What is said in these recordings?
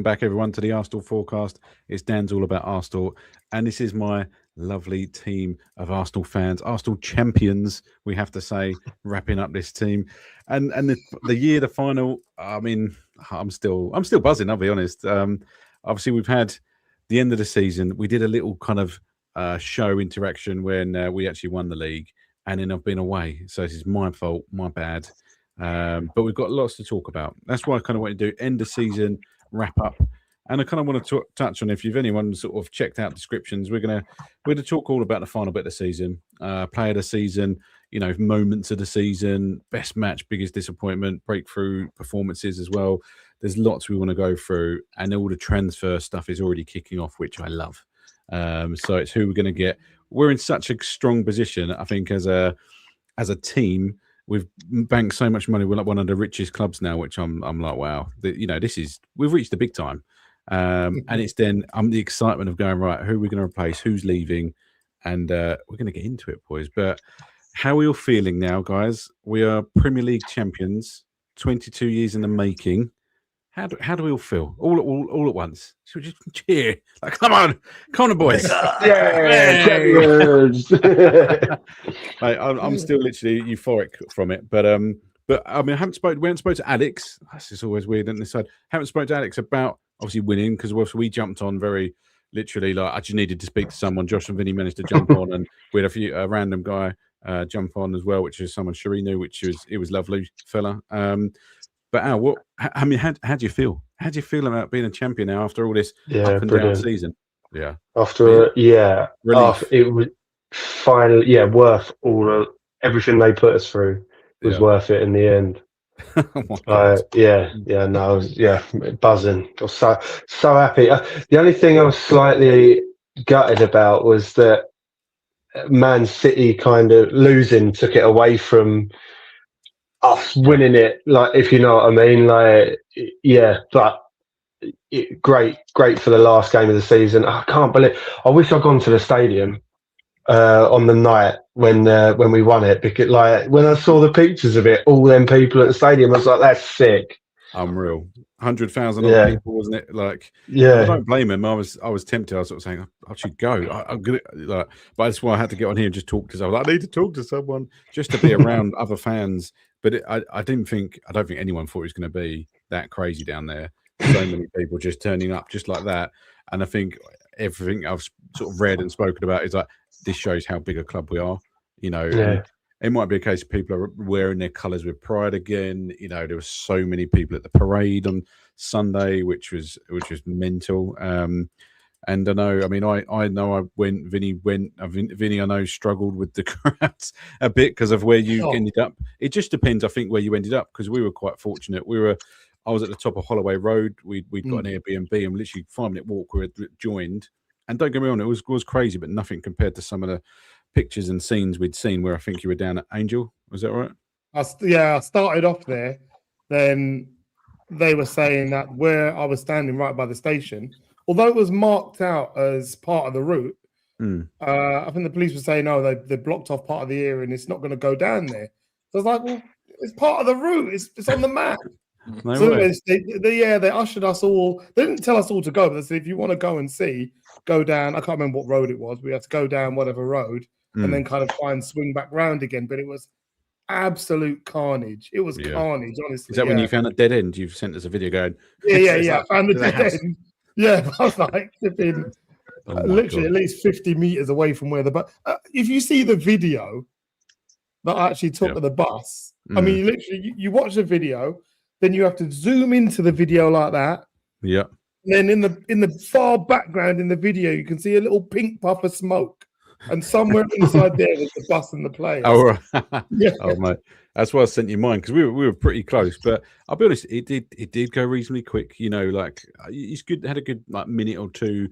Welcome back, everyone, to the Arsenal Forecast. It's Dan's all about Arsenal, and this is my lovely team of Arsenal fans, Arsenal champions, we have to say, wrapping up this team. And the final, I mean, I'm still buzzing, I'll be honest. Obviously, we've had the end of the season. We did a little kind of show interaction when we actually won the league, and then I've been away. So this is my fault, my bad. But we've got lots to talk about. That's why I kind of want to do end of season wrap up, and I kind of want to touch on, if you've anyone sort of checked out descriptions, we're going to talk all about the final bit of the season, play of the season, you know, moments of the season, best match, biggest disappointment, breakthrough performances as well. There's lots we want to go through, and all the transfer stuff is already kicking off, which I love. So it's who we're going to get. We're in such a strong position, I think, as a team. We've banked so much money. We're like one of the richest clubs now, which I'm like, wow, we've reached the big time. And it's then the excitement of going, right, who are we going to replace? Who's leaving? And we're going to get into it, boys. But how are we all feeling now, guys? We are Premier League champions, 22 years in the making. How do we all feel? All at once? Should we just cheer? Like, come on, boys! Yeah, champions! Mate, I'm still literally euphoric from it, but I mean, we haven't spoken to Alex. This is always weird on this side. Haven't spoken to Alex about obviously winning, because we jumped on very literally. Like, I just needed to speak to someone. Josh and Vinny managed to jump on, and we had a random guy jump on as well, which is someone Cherie knew, it was lovely fella. But Al, how do you feel? How do you feel about being a champion now after all this up and down season? Yeah. It was finally worth everything they put us through was worth it in the end. I was buzzing. I was so happy. The only thing I was slightly gutted about was that Man City kind of losing took it away from us winning it, like, if you know what I mean. Like, yeah, but great for the last game of the season. I can't believe. I wish I'd gone to the stadium on the night when we won it, because, like, when I saw the pictures of it, all them people at the stadium, I was like, that's sick. Unreal. 100,000 odd people, wasn't it? Like, I don't blame him. I was tempted. I was sort of saying, I should go. I'm gonna, like, but that's why I had to get on here and just talk to someone. I need to talk to someone just to be around other fans. But I don't think anyone thought it was going to be that crazy down there. So many people just turning up just like that. And I think everything I've sort of read and spoken about is like, this shows how big a club we are. You know, it might be a case of people are wearing their colours with pride again. You know, there were so many people at the parade on Sunday, which was mental. And I know, I mean, I know I went, Vinny went, Vinny, I know, struggled with the crowds a bit because of where you ended up. It just depends, I think, where you ended up, because we were quite fortunate. I was at the top of Holloway Road. We'd got an Airbnb, and literally 5-minute walk, we had joined. And don't get me wrong, it was crazy, but nothing compared to some of the pictures and scenes we'd seen where I think you were down at Angel. Was that right? I started off there. Then they were saying that where I was standing right by the station, although it was marked out as part of the route, I think the police were saying, no, they blocked off part of the area and it's not going to go down there. So I was like, well, it's part of the route. It's on the map. No so way. They ushered us all. They didn't tell us all to go, but they said, if you want to go and see, go down. I can't remember what road it was. We had to go down whatever road and then kind of swing back round again. But it was absolute carnage. It was carnage, honestly. Is that when you found a dead end? You've sent us a video going, I found the dead end. Yeah, I was like, literally at least 50 meters away from where the bus. If you see the video that I actually took of the bus, I mean, literally, you watch the video, then you have to zoom into the video like that. Yeah. And then in the far background in the video, you can see a little pink puff of smoke, and somewhere inside there was the bus and the players. Oh, right. Oh, mate. That's why I sent you mine, because we were pretty close. But I'll be honest, it did go reasonably quick. You know, like, it's good. Had a good like minute or two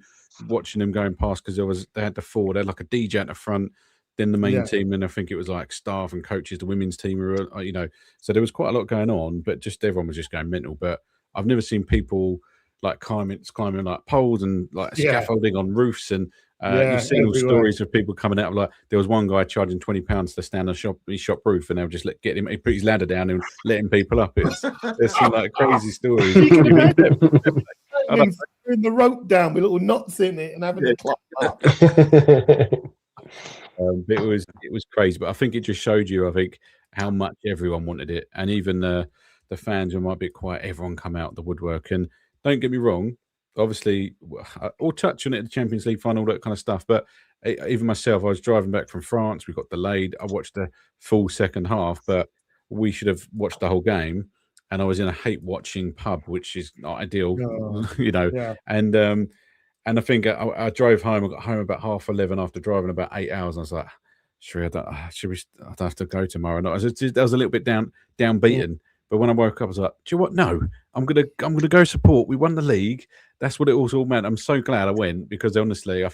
watching them going past, because they had the four. They had like a DJ at the front, then the main team, and I think it was like staff and coaches, the women's team were, you know, so there was quite a lot going on. But just everyone was just going mental. But I've never seen people like climbing like poles and like scaffolding on roofs, and you've seen all stories of people coming out of, like, there was one guy charging £20 to stand on his shop roof, and they'll just get him. He put his ladder down and letting people up. There's some like crazy stories. him throwing the rope down with little knots in it and having to climb up. It was crazy, but I think it just showed you, how much everyone wanted it, and even the fans who might be quiet, everyone come out the woodwork. And don't get me wrong, obviously, we'll touch on it at the Champions League final, all that kind of stuff. But even myself, I was driving back from France. We got delayed. I watched the full second half, but we should have watched the whole game. And I was in a hate watching pub, which is not ideal, Yeah. And I think I drove home. I got home about 11:30 after driving about 8 hours. And I was like, I don't have to go tomorrow. No, I was a little bit downbeaten. But when I woke up, I was like, do you know what? No, I'm gonna go support. We won the league. That's what it all meant. I'm so glad I went, because honestly, I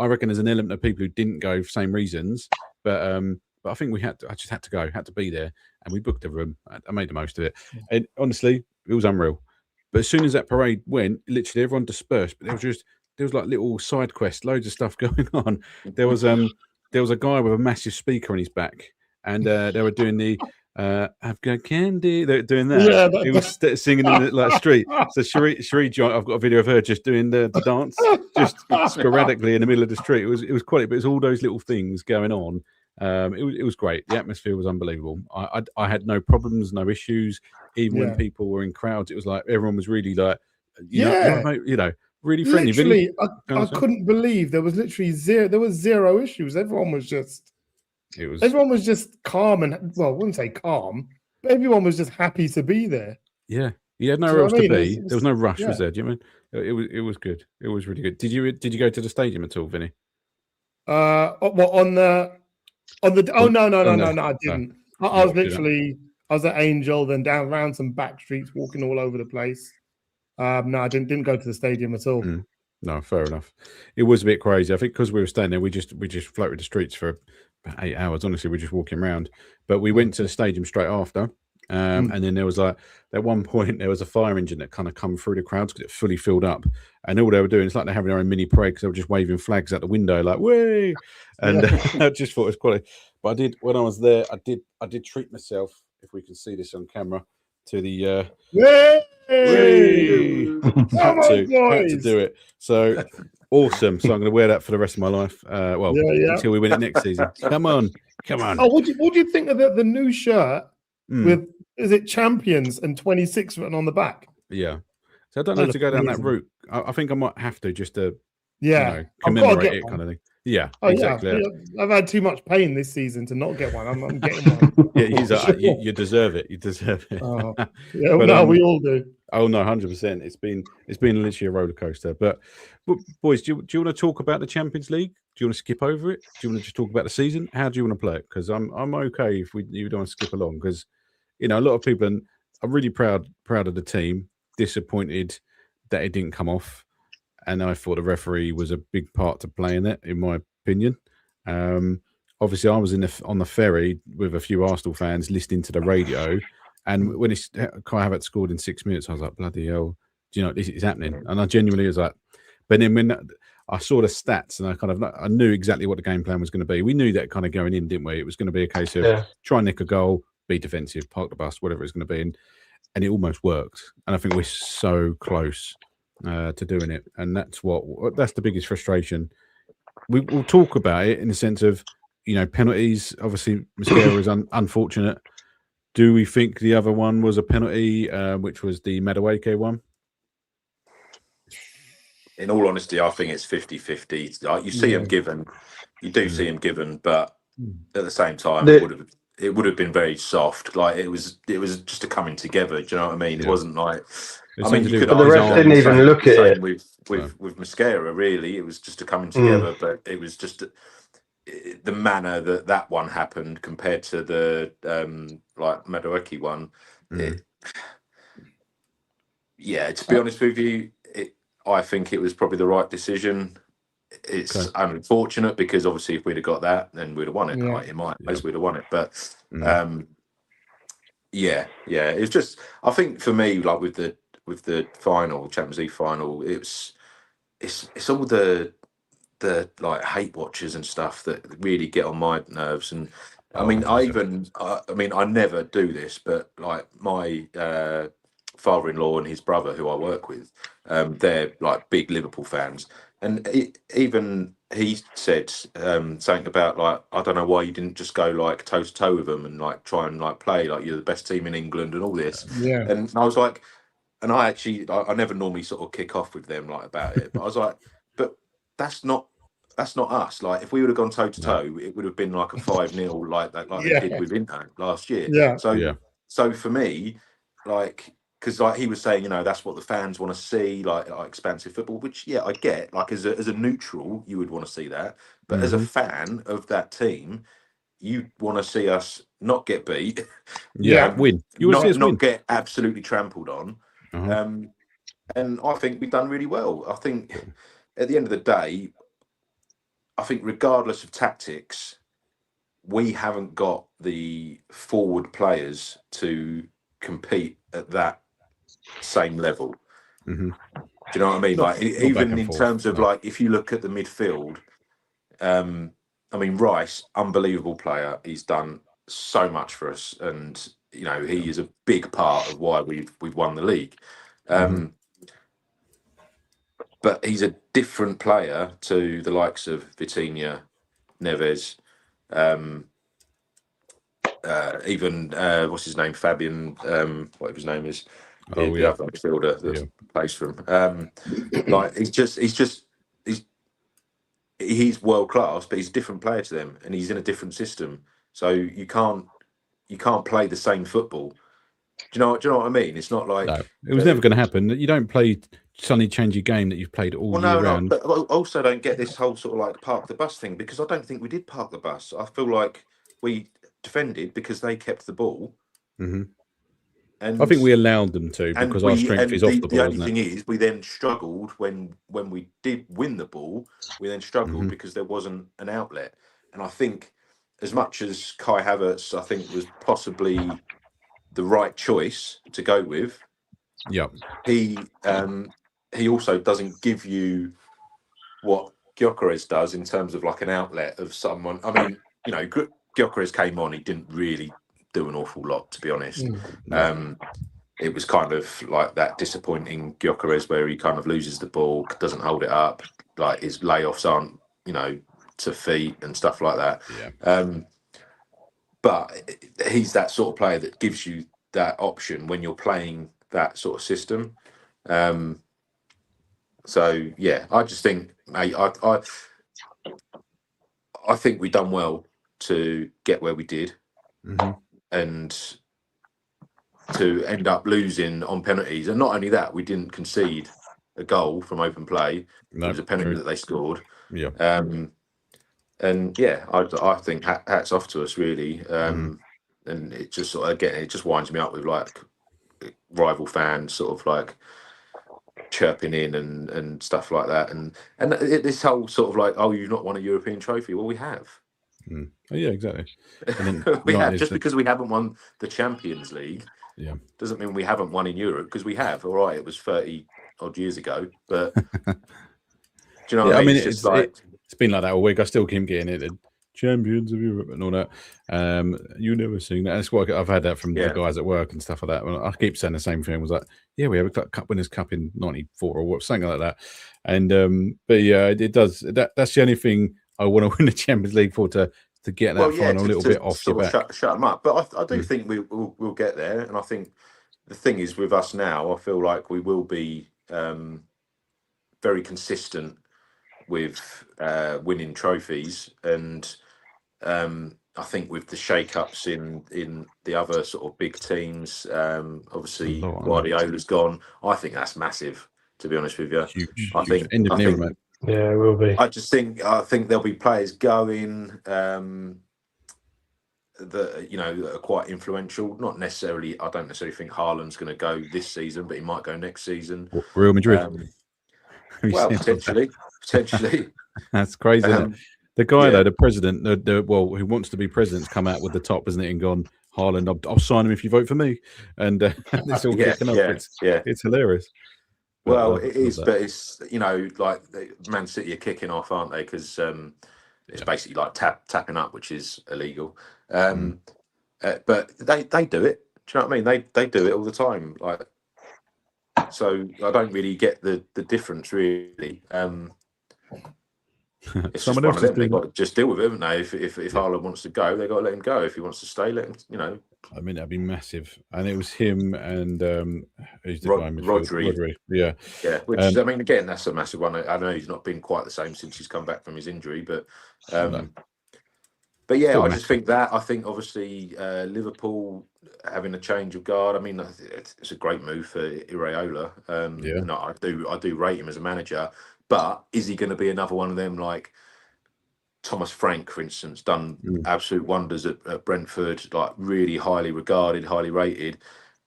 reckon there's an element of people who didn't go for the same reasons. But I think I just had to go, had to be there, and we booked a room. I made the most of it. And honestly, it was unreal. But as soon as that parade went, literally everyone dispersed. But there was like little side quests, loads of stuff going on. There was a guy with a massive speaker on his back, and they were doing the I've got candy. They're doing that. Yeah, He was singing in the street. So Cherie, I've got a video of her just doing the dance, just sporadically in the middle of the street. It was quite, but it was all those little things going on. It was great. The atmosphere was unbelievable. I had no problems, no issues. Even when people were in crowds, it was like everyone was really like, really friendly. Literally, I couldn't believe there was literally zero. There was zero issues. Everyone was just calm, and I wouldn't say calm, but everyone was just happy to be there. Yeah, you had nowhere else to be. There was no rush, was there? Do you mean it was good? It was really good. Did you go to the stadium at all, Vinny? On the no, I didn't. I was literally, I was at Angel, then down around some back streets, walking all over the place. No, I didn't go to the stadium at all. No, fair enough. It was a bit crazy. I think because we were staying there, we just floated the streets for about 8 hours. Honestly, we're just walking around. But we went to the stadium straight after. And then there was at one point, there was a fire engine that kind of come through the crowds because it fully filled up. And all they were doing, it's like they're having their own mini parade because they were just waving flags out the window, like, way. And I just thought it was quite. But when I was there, I did treat myself, if we can see this on camera, to the. Had to do it. So awesome. So I'm going to wear that for the rest of my life. Until we win it next season. Come on. Oh, what do you think of the new shirt with, is it champions and 26 written on the back? Yeah. So I don't know if to go down that route. I think I might have to just to commemorate it kind of thing. Yeah, exactly. Yeah. I've had too much pain this season to not get one. I'm getting one. You deserve it. You deserve it. Oh, yeah, but, we all do. Oh no, 100%. It's been literally a roller coaster. But boys, do you want to talk about the Champions League? Do you want to skip over it? Do you want to just talk about the season? How do you want to play it? Because I'm okay if you don't want to skip along. Because a lot of people are really proud of the team. Disappointed that it didn't come off. And I thought the referee was a big part to play in it, in my opinion. Obviously, I was on the ferry with a few Arsenal fans listening to the radio. And when Kai Havertz scored in 6 minutes, I was like, bloody hell, do you know, this is happening? And I genuinely was like, but then when I saw the stats and I knew exactly what the game plan was going to be. We knew that kind of going in, didn't we? It was going to be a case of try and nick a goal, be defensive, park the bus, whatever it's going to be. And it almost worked. And I think we're so close to doing it. And that's the biggest frustration. We'll talk about it in the sense of, penalties. Obviously, Mosquera is unfortunate. Do we think the other one was a penalty, which was the Madueke one? In all honesty, I think it's 50-50. You see them given, you do see them given, but at the same time, it would have been very soft. Like it was just a coming together. Do you know what I mean? It wasn't like. I mean, you could. But the ref didn't even look at it with Mosquera. Really, it was just a coming together. But it was just the manner that one happened compared to the like Madueke one. To be honest with you, I think it was probably the right decision. It's unfortunate because obviously if we'd have got that, then we'd have won it. Like in my eyes, we'd have won it. But it was just. I think for me, like with the final Champions League final, it's all the like hate watchers and stuff that really get on my nerves. And I mean, I never do this, but like my father-in-law and his brother, who I work with, they're like big Liverpool fans, and even he said something about like, I don't know why you didn't just go like toe to toe with them and like try and like play like you're the best team in England and all this. Yeah. And I was like, and I never normally sort of kick off with them like about it, but I was like, but that's not us. Like if we would have gone toe to toe, it would have been like a 5-0 like that, like they did with Inter last year. Yeah. So for me, like, because like he was saying, that's what the fans want to see, like expansive football, which I get. Like as a neutral, you would want to see that, but as a fan of that team, you want to see us not get beat, win. You want to see us win, not get absolutely trampled on. And I think we've done really well. I think at the end of the day, I think regardless of tactics, we haven't got the forward players to compete at that same level. Do you know what I mean? Like even in terms of like, if you look at the midfield, I mean, Rice, unbelievable player. He's done so much for us, and he is a big part of why we've won the league. But he's a different player to the likes of Vitinha, Neves, even what's his name, Fabian, whatever his name is, the other midfielder that plays for him. Like he's world class, but he's a different player to them, and he's in a different system. So you can't play the same football. Do you know what I mean? It's not like it was never going to happen. You don't play suddenly change your game that you've played all year round. But I also don't get this whole sort of like park the bus thing, because I don't think we did park the bus. I feel like we defended because they kept the ball. And I think we allowed them to, because our strength is off the ball. The only thing is, we then struggled when we did win the ball. We then struggled because there wasn't an outlet. And I think, as much as Kai Havertz, I think, was possibly the right choice to go with. He also doesn't give you what Gyökeres does in terms of like an outlet of someone. I mean, Gyökeres came on, he didn't really do an awful lot, to be honest. It was kind of like that disappointing Gyökeres where he kind of loses the ball, doesn't hold it up, like his layoffs aren't, to feet and stuff like that. But he's that sort of player that gives you that option when you're playing that sort of system. So yeah, I just think, mate, I think we've done well to get where we did, and to end up losing on penalties. And not only that, we didn't concede a goal from open play. It was a penalty that they scored. And yeah, I think hats off to us, really. And it just sort of, again, it just winds me up with like rival fans sort of like chirping in and stuff like that. And this whole sort of like, oh, you've not won a European trophy. Well, we have. Oh, yeah, exactly. And then we have, just because we haven't won the Champions League, doesn't mean we haven't won in Europe, because we have. All right, it was 30 odd years ago, but do you know what I mean? It's been like that all week. I still keep getting it. Champions of Europe and all that. You never seen that. That's what I've had that from the guys at work and stuff like that. I keep saying the same thing. I was like, yeah, we have a Cup Winners' Cup in '94 or something like that. And but yeah, it does. That's the only thing I want to win the Champions League for, to get that final little bit off your back. Shut them up. But I do think we'll get there. And I think the thing is with us now, I feel like we will be very consistent with winning trophies. And I think with the shake-ups in the other sort of big teams, obviously Guardiola's gone. I think that's massive, to be honest with you. Huge. I think end of an era, man. Yeah, it will be. I think there'll be players going that are quite influential. Not necessarily. I don't necessarily think Haaland's going to go this season, but he might go next season. Real Madrid. Well, potentially. That's crazy. Isn't it? The guy though, the president, who wants to be president's come out with the top, isn't it? And gone, Haaland, I'll sign him if you vote for me. And it's all kicking off. It's hilarious. Well, it is, but it's like Man City are kicking off, aren't they? Because it's basically like tapping up, which is illegal. But they do it. Do you know what I mean? They do it all the time. Like So I don't really get the difference, really. It's just one of them. They've got to just deal with it, haven't they? If Haaland wants to go, they've got to let him go. If he wants to stay, let him, I mean, that'd be massive. And it was him and who's the guy in midfield? Rodri. Yeah. Which I mean, again, that's a massive one. I know he's not been quite the same since he's come back from his injury, but but yeah, I just think that. I think obviously Liverpool having a change of guard. I mean, it's a great move for Iraola. No, I do rate him as a manager, but is he going to be another one of them like Thomas Frank, for instance, done absolute wonders at Brentford, like really highly regarded, highly rated,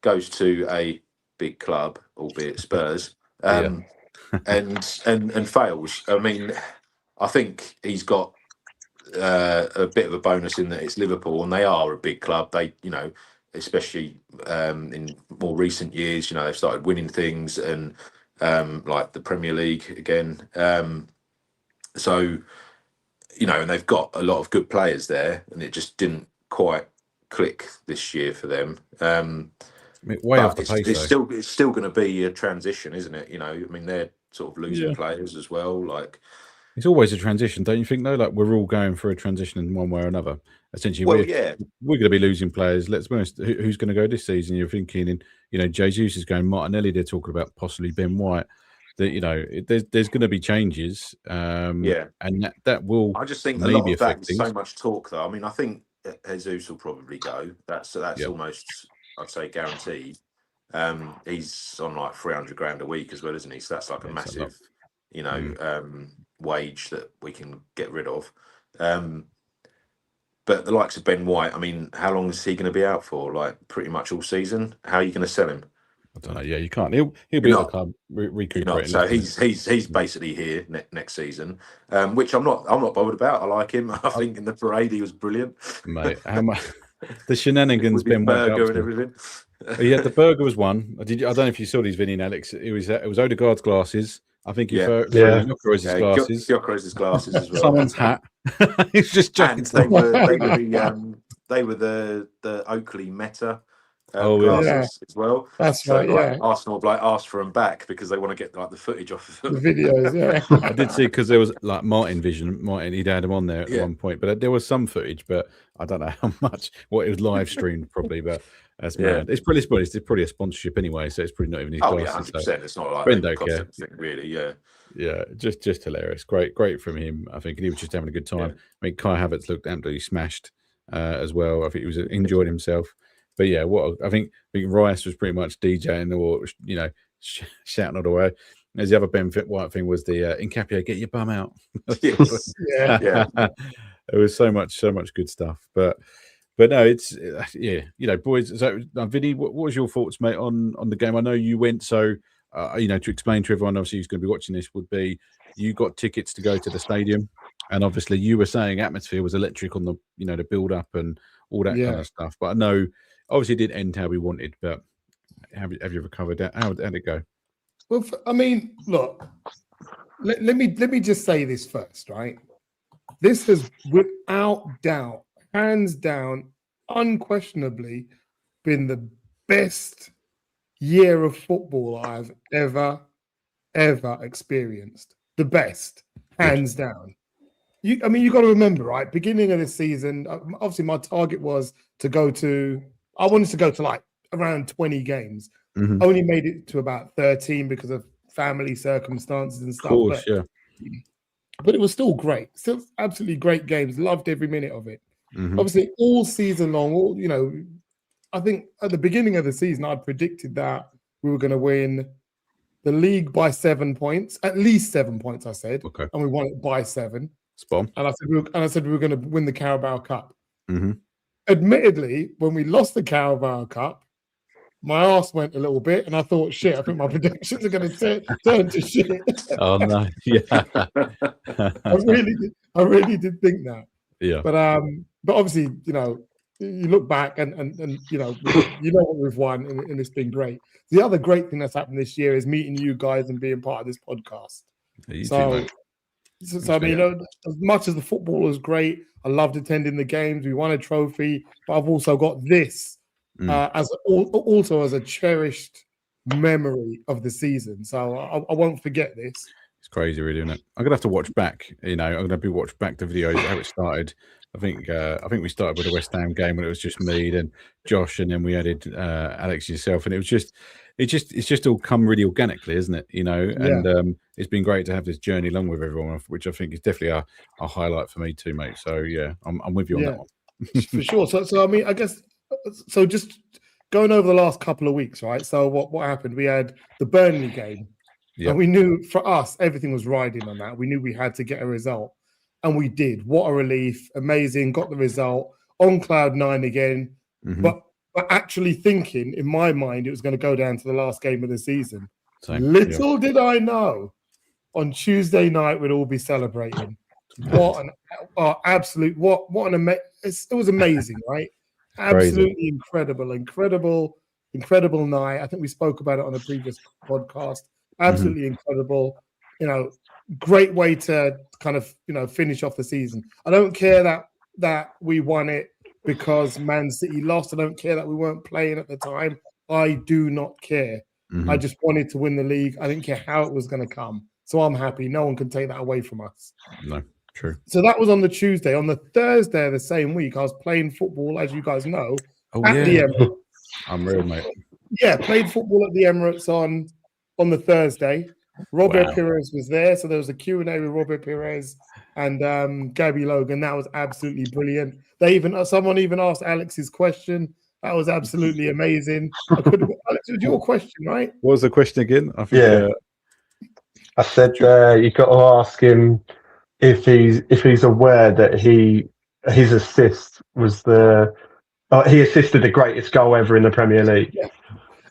goes to a big club, albeit Spurs, and fails. I mean, I think he's got a bit of a bonus in that it's Liverpool and they are a big club. They, especially in more recent years, they've started winning things and like the Premier League again. So, and they've got a lot of good players there, and it just didn't quite click this year for them. Way off the pace. It's still going to be a transition, isn't it? I mean, they're sort of losing players as well. Like, it's always a transition, don't you think? Though, like we're all going through a transition in one way or another. Essentially, we're going to be losing players. Let's be honest. Who's going to go this season? You're thinking, and Jesus is going. Martinelli, they're talking about possibly Ben White. That there's going to be changes. And that will. I just think a lot of that is so much talk, though. I mean, I think Jesus will probably go. That's almost, I'd say, guaranteed. He's on like 300 grand a week as well, isn't he? So that's like a massive, wage that we can get rid of. But the likes of Ben White, I mean, how long is he going to be out for? Like pretty much all season. How are you going to sell him? I don't know. Yeah, you can't. He'll be at the club recuperating. So he's basically here next season, which I'm not bothered about. I like him. I think in the parade he was brilliant, mate. How much the shenanigans Ben White burger and everything. Yeah, the burger was one. I don't know if you saw these, Vinny and Alex. It was Odegaard's glasses. I think he threw Gyökeres's glasses. Gyökeres's glasses as well. Someone's hat. He's just joking. They were the Oakley Meta glasses as well. That's right. Yeah. Arsenal have asked for them back because they want to get the footage off of them. The videos. Yeah. I did see because there was like Martin, he'd had them on there at one point, but there was some footage, but I don't know how much. It was live streamed probably, but. That's mad. It's probably a sponsorship anyway, so it's probably not even his glasses. 100%. So. It's not like Ben don't care. Really, yeah, just hilarious. Great from him, I think, and he was just having a good time. I mean, Kai Havertz looked absolutely smashed as well. I think he was enjoying himself. But yeah, I think Rice was pretty much DJing or shouting all the way. As the other Ben White thing was the Incapia, get your bum out. Yes. yeah. There was so much good stuff, But no, it's boys. So, Vinny, what was your thoughts, mate, on the game? I know you went. So, to explain to everyone, obviously, who's going to be watching this, would be you got tickets to go to the stadium, and obviously, you were saying atmosphere was electric on the the build up and all that kind of stuff. But I know, obviously, it didn't end how we wanted. But have you recovered that? How did it go? Well, I mean, look. Let me just say this first, right? This has, without doubt, hands down, unquestionably, been the best year of football I've ever experienced. The best, hands down. You got to remember, right? Beginning of the season, obviously my target was I wanted to go to like around 20 games. Mm-hmm. Only made it to about 13 because of family circumstances and stuff. Of course, but it was still great. Still absolutely great games. Loved every minute of it. Mm-hmm. Obviously, all season long, I think at the beginning of the season, I predicted that we were going to win the league by 7 points, at least 7 points, I said. Okay. And we won it by 7. Spot. And I said we were going to win the Carabao Cup. Mm-hmm. Admittedly, when we lost the Carabao Cup, my arse went a little bit, and I thought, shit, I think my predictions are going to turn to shit. Oh, no. Yeah. I really did think that. Yeah. But obviously, you look back and what we've won, and it's been great. The other great thing that's happened this year is meeting you guys and being part of this podcast. So I mean, as much as the football was great, I loved attending the games. We won a trophy, but I've also got this as a cherished memory of the season. So I won't forget this. It's crazy, really, isn't it? I'm gonna have to watch back. I'm gonna be watch back the videos how it started. I think we started with the West Ham game when it was just me, then Josh, and then we added Alex yourself, and it's just all come really organically, isn't it? And it's been great to have this journey along with everyone, which I think is definitely a highlight for me too, mate. So yeah, I'm with you on that one. For sure. So I mean, I guess so. Just going over the last couple of weeks, right? So what happened? We had the Burnley game. Yep. And we knew for us, everything was riding on that. We knew we had to get a result. And we did. What a relief. Amazing. Got the result. On cloud 9 again. Mm-hmm. But actually thinking, in my mind, it was going to go down to the last game of the season. Little did I know, on Tuesday night, we'd all be celebrating. What an absolute, it was amazing, right? Absolutely incredible night. I think we spoke about it on a previous podcast. Absolutely incredible. Great way to kind of, finish off the season. I don't care that we won it because Man City lost. I don't care that we weren't playing at the time. I do not care. Mm-hmm. I just wanted to win the league. I didn't care how it was going to come. So I'm happy. No one can take that away from us. No, true. So that was on the Tuesday. On the Thursday of the same week, I was playing football, as you guys know, at the Emirates. I'm real, mate. Yeah, played football at the Emirates on the Thursday. Robert Pires was there, so there was a Q&A with Robert Pires and Gabby Logan. That was absolutely brilliant. Someone even asked Alex's question. That was absolutely amazing. Alex, it was your question, right? What was the question again? I think, I said you got to ask him if he's aware that his assist was he assisted the greatest goal ever in the Premier League. Yeah.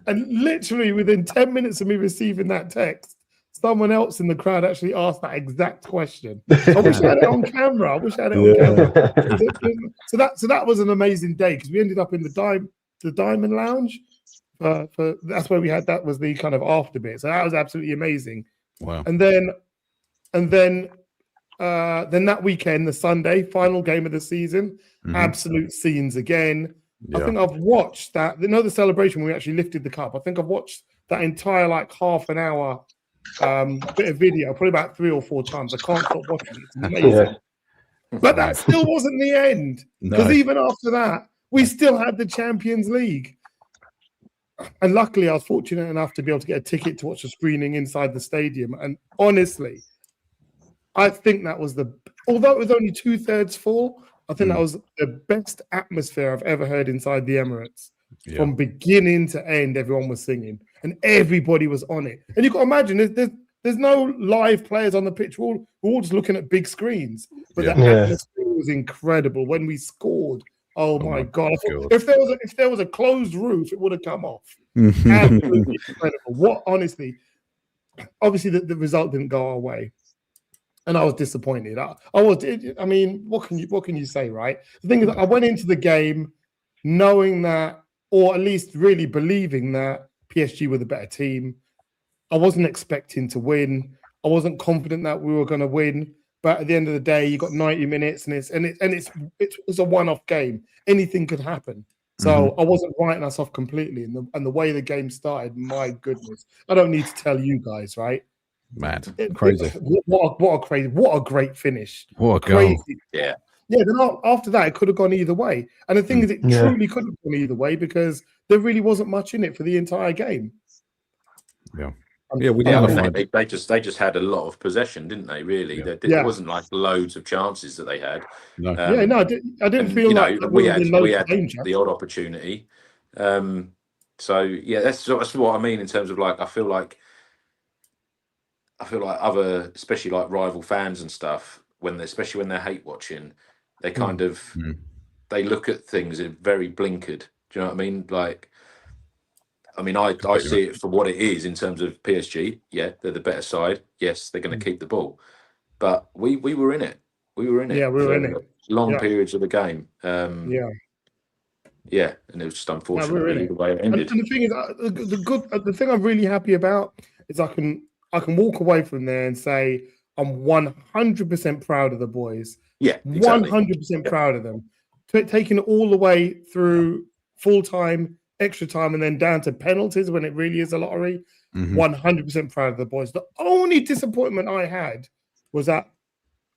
And literally within 10 minutes of me receiving that text, someone else in the crowd actually asked that exact question. I wish I had it on camera. So that was an amazing day because we ended up in the Diamond Lounge. That's where we had, that was the kind of after bit. So that was absolutely amazing. Wow. And then that weekend, the Sunday, final game of the season, absolute scenes again. Yeah. I think I've watched that. The celebration when we actually lifted the cup. I think I've watched that entire half an hour bit of video probably about 3 or 4 times. I can't stop watching it. It's amazing. Yeah. But that still wasn't the end, because even after that, we still had the Champions League. And luckily, I was fortunate enough to be able to get a ticket to watch a screening inside the stadium. And honestly, I think that was although it was only 2/3 full, I think that was the best atmosphere I've ever heard inside the Emirates. Yeah. From beginning to end, everyone was singing and everybody was on it. And you got to imagine, there's no live players on the pitch. We're all just looking at big screens. But the atmosphere was incredible. When we scored, oh my God. If there was a closed roof, it would have come off. Absolutely incredible. Obviously the result didn't go our way. And I was disappointed. I mean, what can you say, right? The thing is, I went into the game knowing that, or at least really believing that PSG were the better team. I wasn't expecting to win. I wasn't confident that we were going to win. But at the end of the day, you got 90 minutes, and it's a one-off game. Anything could happen. So I wasn't writing us off completely. And the way the game started, my goodness, I don't need to tell you guys, right? Mad, crazy. What a great finish. What a goal. Yeah. Yeah, then after that, it could have gone either way. And the thing is, it truly could have gone either way because there really wasn't much in it for the entire game. Yeah. They just had a lot of possession, didn't they? Really, there wasn't loads of chances that they had. No. I didn't feel like we had the odd opportunity. So yeah, that's what I mean in terms of I feel like other, especially rival fans and stuff, especially when they're hate watching, they kind of they look at things in very blinkered. Do you know what I mean? I see it for what it is in terms of PSG. Yeah, they're the better side. Yes, they're going to keep the ball, but we were in it. We were in it. Yeah, we were in it. Long periods of the game. Yeah, and it was just unfortunate the way it ended. And the thing is, the thing I'm really happy about is I can walk away from there and say I'm 100% proud of the boys. Yeah, exactly. 100% proud of them. Taking it all the way through full time extra time, and then down to penalties when it really is a lottery. 100% proud of the boys. The only disappointment I had was that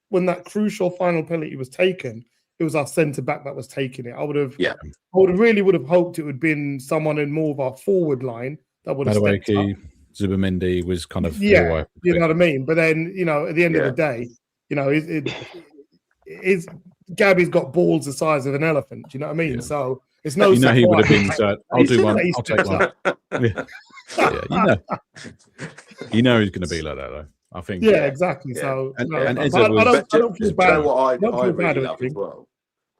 when that crucial final penalty was taken, it was our centre back that was taking it. I would have hoped it would have been someone in more of our forward line that would have stepped up. Zubimendi was kind of you know what I mean. But then at the end of the day, Gabby's got balls the size of an elephant. Do you know what I mean? So it's no. He would have been. I'll do one. I'll take one. You know he's going to be like that though. I think. Yeah, exactly. Yeah. So I don't feel bad. Do you know what I really love as well?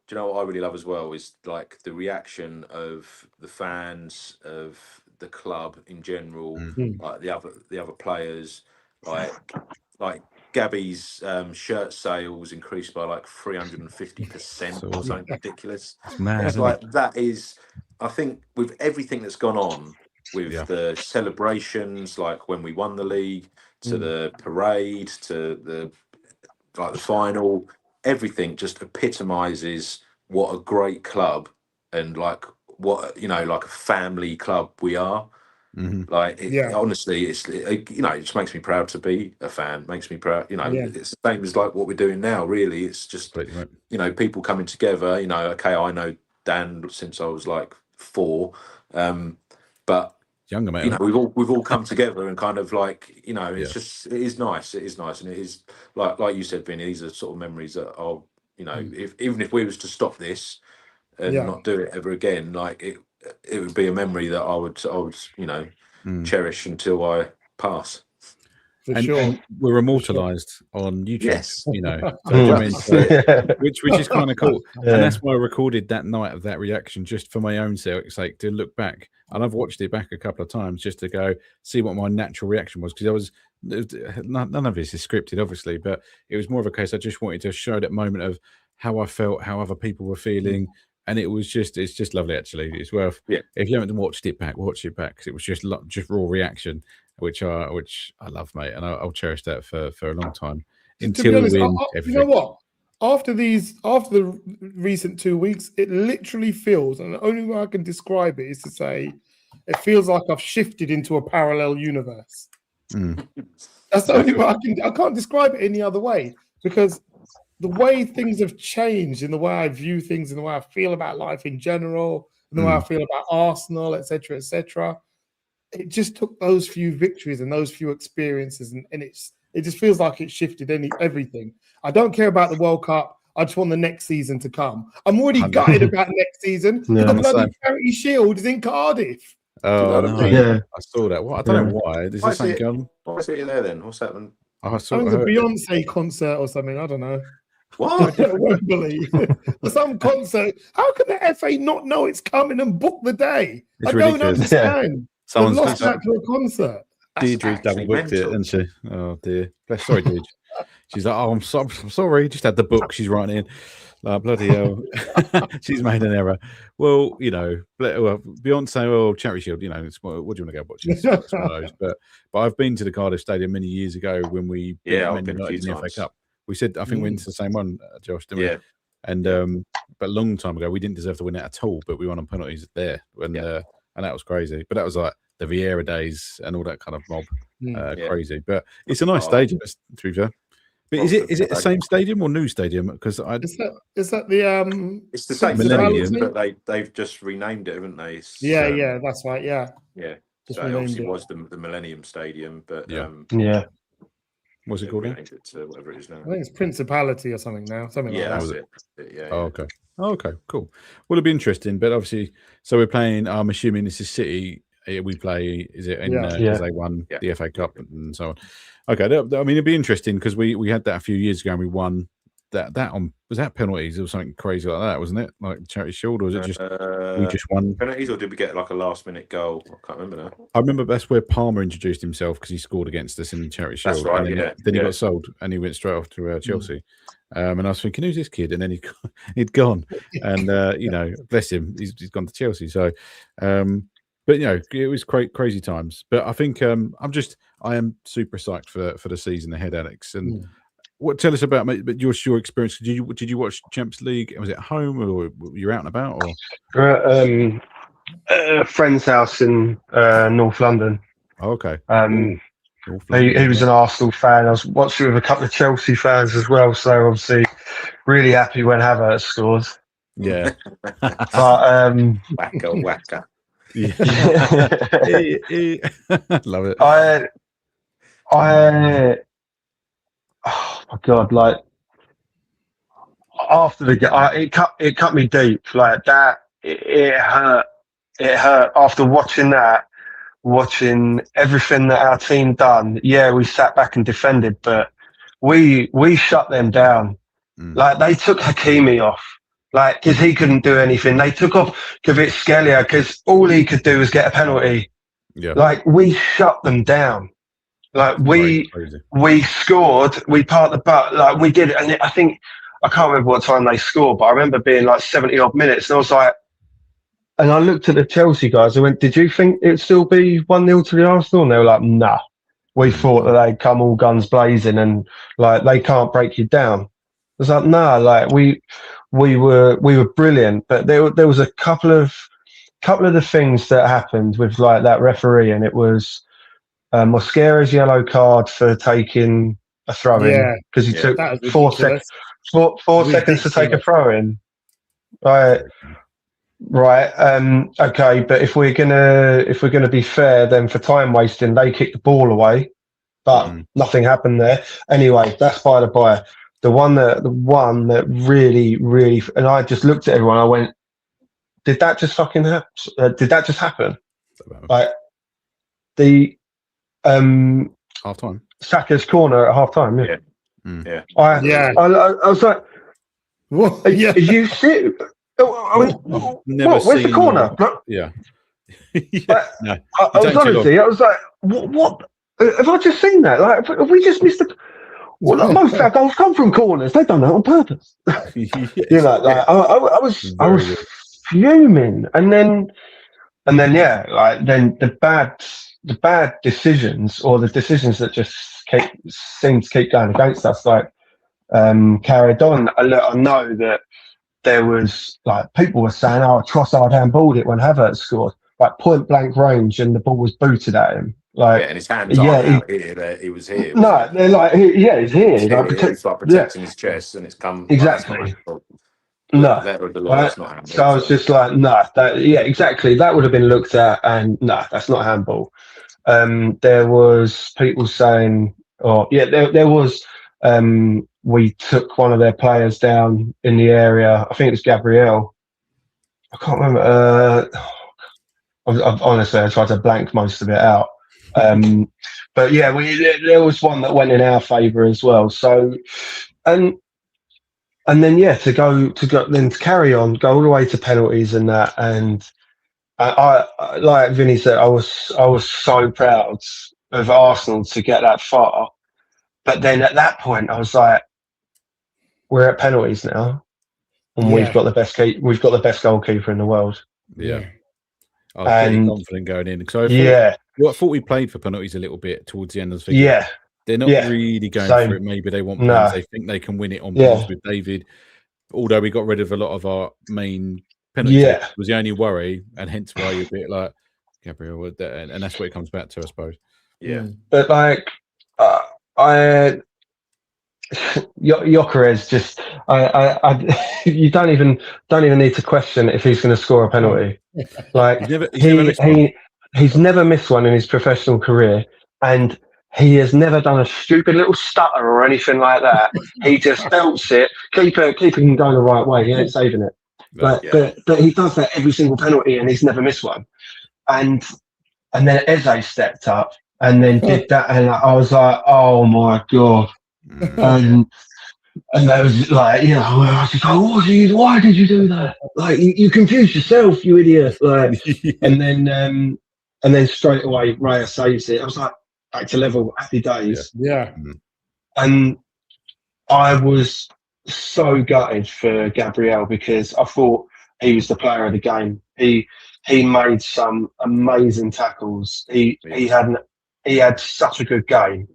Do you know what I really love as well is like the reaction of the fans of the club in general, like the other players, like Gabby's shirt sales increased by like 350% or something ridiculous. It's mad. It's like that is, I think, with everything that's gone on with the celebrations, like when we won the league, to the parade, to the final, everything just epitomizes what a great club and like what like a family club we are. Like honestly, it just makes me proud to be a fan. Makes me proud. It's the same as like what we're doing now. Really, it's just people coming together. Okay, I know Dan since I was like 4, but younger man. We've all come together and kind of like it's just it is nice, and it is like you said, Vinny. These are sort of memories that are even if we was to stop this and not do it ever again, like it would be a memory that I would cherish until I pass. And we're immortalized on YouTube. Yes. Which is kind of cool. And that's why I recorded that night of that reaction, just for my own sake, to look back. And I've watched it back a couple of times just to go see what my natural reaction was, because none of this is scripted, obviously, but it was more of a case I just wanted to show that moment of how I felt, how other people were feeling. And it's just lovely, actually. It's worth, if you haven't watched it back, watch it back, because it was just raw reaction, which I love, mate, and I'll cherish that for a long time until we win everything. You know what? After the recent 2 weeks, it literally feels, and the only way I can describe it is to say, it feels like I've shifted into a parallel universe. That's the only way I can't describe it any other way, because the way things have changed in the way I view things and the way I feel about life in general, and the way I feel about Arsenal, etc., etc. It just took those few victories and those few experiences, and it just feels like it shifted everything. I don't care about the World Cup. I just want the next season to come. I'm already gutted about next season. The bloody Charity Shield is in Cardiff. Oh, no. I saw that. I don't know why. Is this something gone? Why is it there then? What's happening? I saw it was a Beyonce concert or something. I don't know. What? Wembley. Some concert. How can the FA not know it's coming and book the day? I don't understand. Someone's lost that to a concert. Deirdre's double booked it, isn't she? Oh dear. Sorry, Deirdre. She's like, I'm sorry. Just had the book. She's writing in. Bloody hell. She's made an error. Well, Beyonce or Charity Shield, it's, what do you want to go watch? It's one of those. But I've been to the Cardiff Stadium many years ago when we I've been a few in the times. FA Cup. We said, I think we went to the same one, Josh, didn't we? And but a long time ago, we didn't deserve to win it at all, but we won on penalties there, and that was crazy. But that was like the Vieira days and all that kind of mob, crazy. But it's a nice stadium, to be fair. But is it the same stadium or new stadium? Because is that the it's the same stadium, but they've just renamed it, haven't they? Yeah, that's right. Yeah. So it obviously was the Millennium Stadium, but what's it called? Renamed it to whatever it is now. I think it's Principality or something now. Something like that. That's it. Yeah. Oh, okay. Okay, cool. Well, it'll be interesting, but obviously, so we're playing. I'm assuming this is City. We play. Is it in? Because they won the FA Cup and so on. Okay, I mean, it'd be interesting because we had that a few years ago and we won that on, was that penalties or something crazy like that, wasn't it? Like Charity Shield, or was it just we just won penalties, or did we get like a last minute goal? I can't remember now. I remember that's where Palmer introduced himself because he scored against us in the Charity Shield. That's right. And then he got sold and he went straight off to Chelsea. And I was thinking, who's this kid? And then he'd gone, and bless him, he's gone to Chelsea. So, but it was crazy times. But I think I am super psyched for the season ahead, Alex. And tell us about your experience. Did you watch Champions League? Was it at home or were you out and about? Or a friend's house in North London. Oh, okay. He was an Arsenal fan. I was watching with a couple of Chelsea fans as well. So obviously, really happy when Havertz scored. Yeah. But whacker. Yeah. Love it. Oh my God! Like after the game, it cut me deep. Like that, it hurt. It hurt after watching that. Watching everything that our team done, yeah, we sat back and defended, but we shut them down. Like they took Hakimi off, like because he couldn't do anything. They took off Kvaratskhelia because all he could do was get a penalty. Yeah, like we shut them down. Like we scored, we part the butt, like we did it. And I think I can't remember what time they scored, but I remember being like 70 odd minutes, and I was like. And I looked at the Chelsea guys. I went, "Did you think it'd still be 1-0 to the Arsenal?" And they were like, "Nah, we thought that they'd come all guns blazing and like they can't break you down." I was like, "Nah, like we were brilliant." But there was a couple of the things that happened with like that referee, and it was Mosquera's yellow card for taking a throw in because he took 4 seconds to take a throw in. Right. Okay. But if we're gonna be fair, then for time wasting, they kicked the ball away, but nothing happened there. Anyway, that's by the by. The one that really, really, and I just looked at everyone. I went, "Did that just fucking happen? Did that just happen?" Like the half time. Saka's corner at half time. Yeah. I was like, "What? Are you serious?" Where's the corner? Yeah. I was like, what? Have I just seen that? Like, have we just missed the? Well, most of our goals come from corners. They've done that on purpose. You know, like I was fuming, and then the bad decisions, or the decisions that just seem to keep going against us, like carried on. I know that. There was like people were saying, "Oh, Trossard handballed it when Havertz scored, like point blank range, and the ball was booted at him." Like, and his hands aren't out here. He was here. No, they're like, he's here. He's like protecting his chest, and it's come exactly. That's not handball. So I was just like, exactly. That would have been looked at, and that's not handball. There was people saying, there was. We took one of their players down in the area. I think it was Gabriel. I can't remember. Honestly, I tried to blank most of it out. But yeah, there was one that went in our favour as well. So, and then to carry on, go all the way to penalties and that. And I like Vinny said, I was so proud of Arsenal to get that far. But then at that point, I was like, we're at penalties now, and we've got the best goalkeeper in the world. Yeah, I was pretty confident going in because I thought we played for penalties a little bit towards the end of the thing. Yeah, they're not really going for it. Maybe they want wins. They think they can win it on balls with David. Although we got rid of a lot of our main penalties, was the only worry, and hence why you're a bit like Gabriel, and that's what it comes back to, I suppose. Yeah, but like Gyökeres just you don't even need to question if he's going to score a penalty. Like he's never missed one in his professional career, and he has never done a stupid little stutter or anything like that. He just belts it. Keeper can go the right way. He ain't saving it. But he does that every single penalty, and he's never missed one. And then Eze stepped up and then did that, and I was like, oh my God. And they was like, I was just like, why did you do that? Like, you confused yourself, you idiot. Like, and then straight away Raya saves it. I was like, back to level, happy days. Yeah. And I was so gutted for Gabriel because I thought he was the player of the game. He made some amazing tackles. He had such a good game.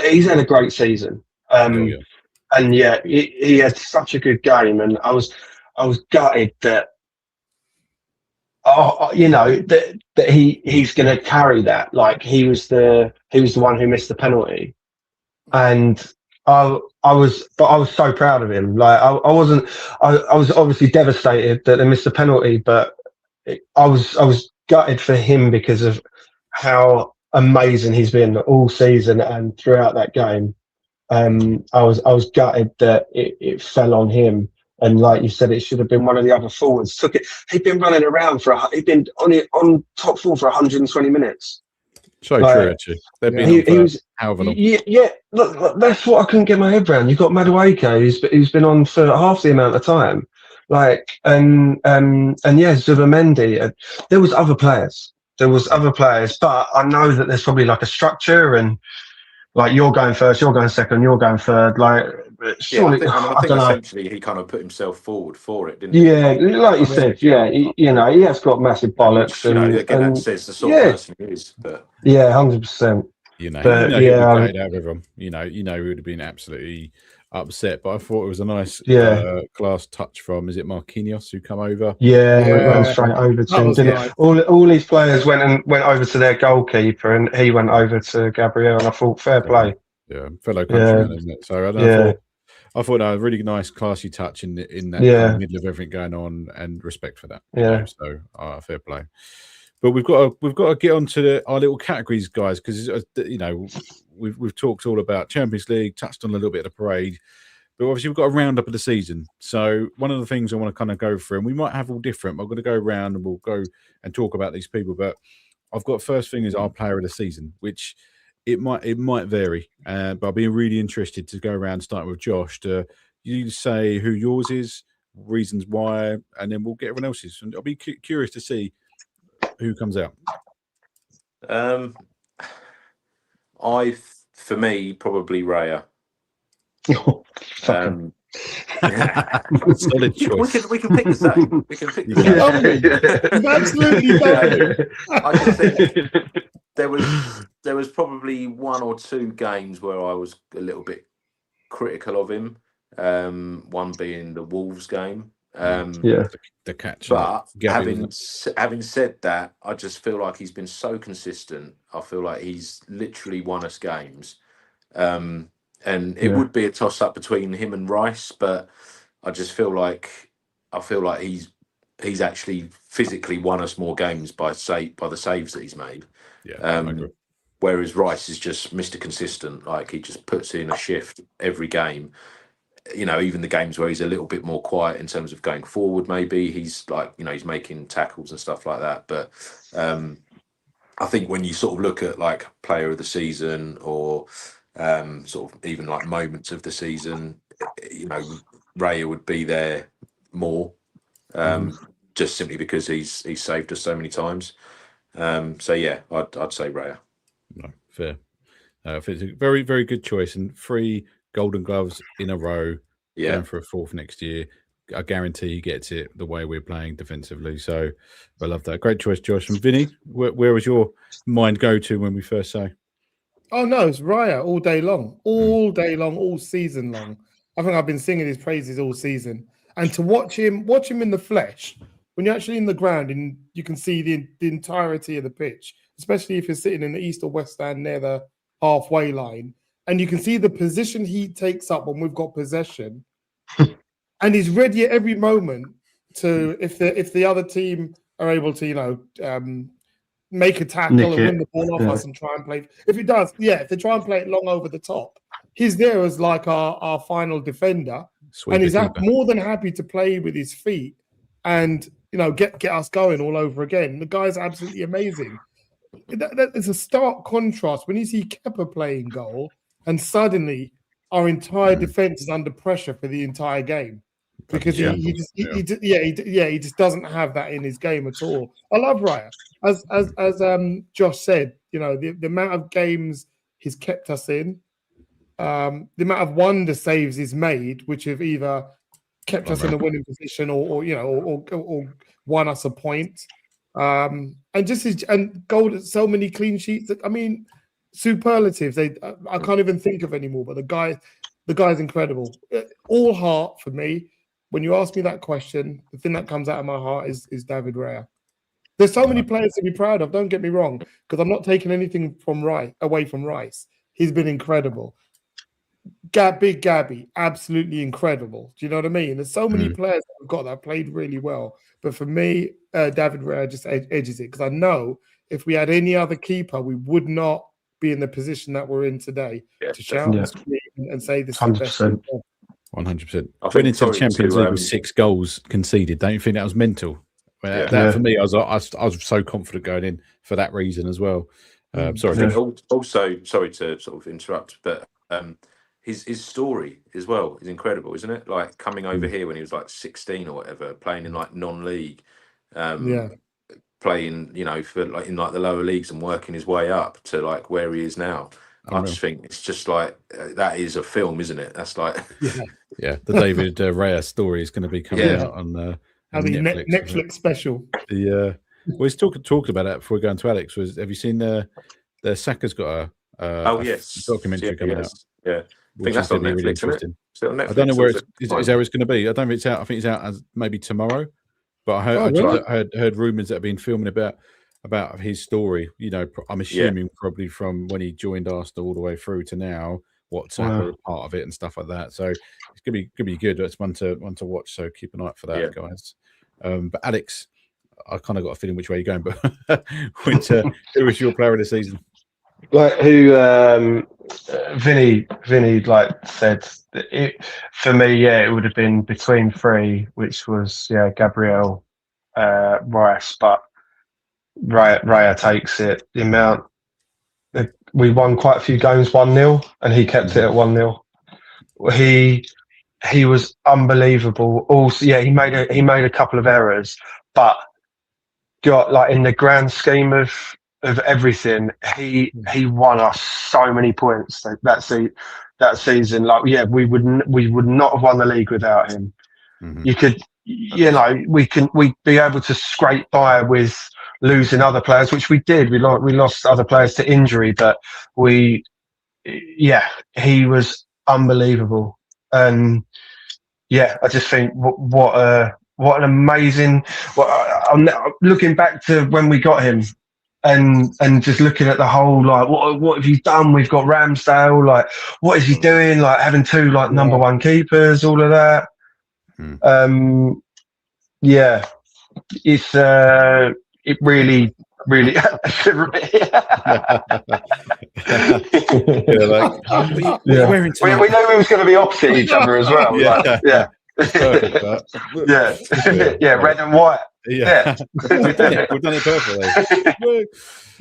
He's had a great season. And he had such a good game, and I was gutted that you know, that he's going to carry that. Like he was the one who missed the penalty, and I was so proud of him. Like I was obviously devastated that they missed the penalty, but I was gutted for him because of how amazing he's been all season and throughout that game. I was gutted that it fell on him. And like you said, it should have been one of the other forwards. Took it. He'd been running around he'd been on top form for 120 minutes. So true, actually. They've been he was however long. Yeah. Look, that's what I couldn't get my head around. You've got Madueke, who's been on for half the amount of time. Like and Zubamendi. There was other players. But I know that there's probably like a structure and like you're going first, you're going second, you're going third. Like, surely, I think essentially he kind of put himself forward for it, didn't he? Yeah, like you said, he has got massive bollocks. Which, that says the sort of person he is. But 100%. He'd be gutted out of everyone. You know, he would have been absolutely upset. But I thought it was a nice class touch from, is it Marquinhos who come over? Went straight over to him, didn't it? All these players went over to their goalkeeper, and he went over to Gabriel, and I thought, fair play. Yeah, fellow countryman, isn't it? So I thought a really nice, classy touch in that kind of middle of everything going on, and respect for that. You know? So fair play. But we've got to get on to our little categories, guys, because you know we've talked all about Champions League, touched on a little bit of the parade, but obviously we've got a roundup of the season. So one of the things I want to kind of go through, and we might have all different. I'm going to go around and we'll go and talk about these people. But I've got first thing is our player of the season, which it might vary, but I'll be really interested to go around starting with Josh. You say who yours is, reasons why, and then we'll get everyone else's. And I'll be curious to see who comes out. For me, probably Raya. Solid choice. We can pick the same. We can pick the same. Absolutely. I just think there was probably one or two games where I was a little bit critical of him. One being the Wolves game. The catch. But having said that, I just feel like he's been so consistent. I feel like he's literally won us games. And it would be a toss up between him and Rice, but I just feel like he's actually physically won us more games by the saves that he's made. Whereas Rice is just Mr. Consistent. Like he just puts in a shift every game. You know, even the games where he's a little bit more quiet in terms of going forward, maybe he's like, you know, he's making tackles and stuff like that. But I think when you sort of look at like player of the season or sort of even like moments of the season, you know, Raya would be there more, just simply because he's saved us so many times. So yeah, I'd say Raya. No, fair. It's a very, very good choice, and 3 Golden Gloves in a row, going for a 4th next year. I guarantee he gets it the way we're playing defensively. So I love that. Great choice, Josh. And Vinny, where was your mind go to when we first say? Oh no, it's Raya all day long, all season long. I think I've been singing his praises all season. And to watch him in the flesh, when you're actually in the ground and you can see the entirety of the pitch, especially if you're sitting in the east or west stand near the halfway line, and you can see the position he takes up when we've got possession, and he's ready at every moment to, if the other team are able to, you know, make a tackle and win the ball off us and try and play. If it does, if they try and play it long over the top, he's there as like our final defender, and he's more than happy to play with his feet and, you know, get us going all over again. The guy's absolutely amazing. It's a stark contrast when you see Kepa playing goal, and suddenly our entire defense is under pressure for the entire game because he just doesn't have that in his game at all. I love Raya. As Josh said, you know, the amount of games he's kept us in, the amount of wonder saves he's made, which have either kept us in a winning position or won us a point. And just gold, so many clean sheets. I mean, superlatives. I can't even think of anymore. But the guy's incredible. All heart for me. When you ask me that question, the thing that comes out of my heart is David Raya. There's so many players to be proud of. Don't get me wrong, because I'm not taking anything away from Rice. He's been incredible. Big Gabby, absolutely incredible. Do you know what I mean? There's so many players that have got that played really well. But for me, David Raya just edges it, because I know if we had any other keeper, we would not be in the position that we're in today to shout and scream and say this is the best. 100%. Went into the Champions League with 6 goals conceded. Don't you think that was mental? That for me, I was so confident going in for that reason as well. Sorry. Also, sorry to sort of interrupt, but his story as well is incredible, isn't it? Like coming over here when he was like 16 or whatever, playing in like non-league, playing, you know, for like in like the lower leagues and working his way up to like where he is now. I just think it's just like that is a film, isn't it? That's like the David Raya story is going to be coming out on Netflix. Netflix special. Yeah, well, he's talked about that before we go on to Alex. Have you seen the Saka's got a documentary coming out? Yeah, I think that's on Netflix, really interesting. Isn't it? I don't know where is how it's going to be. I don't think it's out. I think it's out as maybe tomorrow. But I heard rumors that have been filming about his story. You know, I'm assuming probably from when he joined Arsenal all the way through to now. What's part of it and stuff like that. So it's gonna be good. It's one to watch. So keep an eye out for that, guys. But Alex, I kind of got a feeling which way you're going. But who was your player of the season? Like who? Vinny like said for me. It would have been between 3, which was Gabriel, Rice, but Raya takes it. The amount. We won quite a few games 1-0, and he kept it at 1-0. He was unbelievable. Also, he made a couple of errors, but got like in the grand scheme of everything, he won us so many points that season. Like we would not have won the league without him. You could, we'd be able to scrape by with losing other players, which we did. We lost other players to injury, but he was unbelievable. And I just think what an amazing. I'm looking back to when we got him, and just looking at the whole, like, what have you done? We've got Ramsdale. Like, what is he doing? Like having 2 like number 1 keepers, all of that. It's it really. We knew we was going to be opposite each other as well. Perfect, red and white. We've done it perfectly.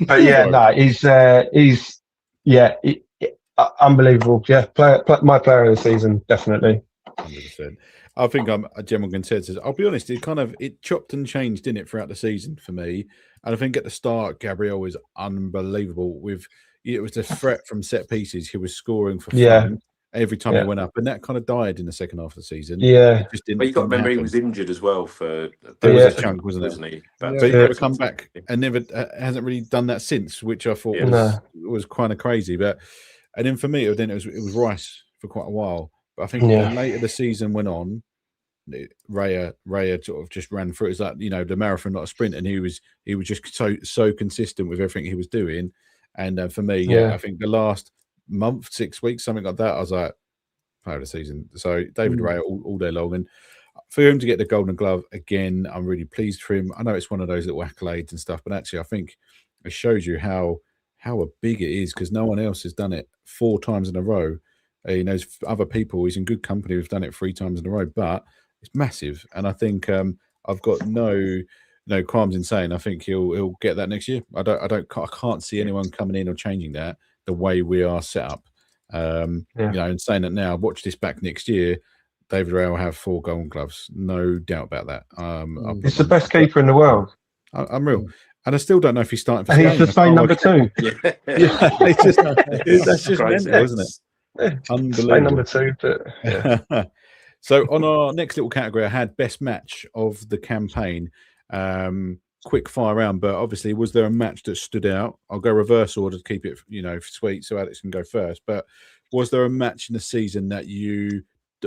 But he's unbelievable. My player of the season, definitely. 100%. I think I'm a general consensus. I'll be honest, it chopped and changed, didn't it, throughout the season for me? And I think at the start, Gabriel was unbelievable. It was a threat from set pieces. He was scoring for fun every time he went up, and that kind of died in the second half of the season. Yeah, but you got to remember he was injured as well for there was a chunk, wasn't he? But he never come back and never hasn't really done that since, which I thought was kind of crazy. But and then for me, it was Rice for quite a while. But I think the later the season went on, Raya sort of just ran through. It's like, the marathon, not a sprint, and he was just so consistent with everything he was doing. And for me, I think the last month, 6 weeks, something like that, I was like, player of the season. So David Raya all day long, and for him to get the Golden Glove again, I'm really pleased for him. I know it's one of those little accolades and stuff, but actually, I think it shows you how big it is, because no one else has done it 4 times in a row. He knows other people. He's in good company who've done it 3 times in a row, but it's massive. And I think I've got no qualms in saying I think he'll get that next year. I can't see anyone coming in or changing that the way we are set up. And saying that now, watch this back next year. David Raya will have 4 Golden Gloves, no doubt about that. He's the best keeper in the world. I'm real. And I still don't know if he's starting for Spain. He's the Spain number 2. That's just mental, isn't it? Unbelievable. Number 2, but So on our next little category, I had best match of the campaign. Quick fire round, but obviously, was there a match that stood out? I'll go reverse order to keep it, sweet, so Alex can go first. But was there a match in the season that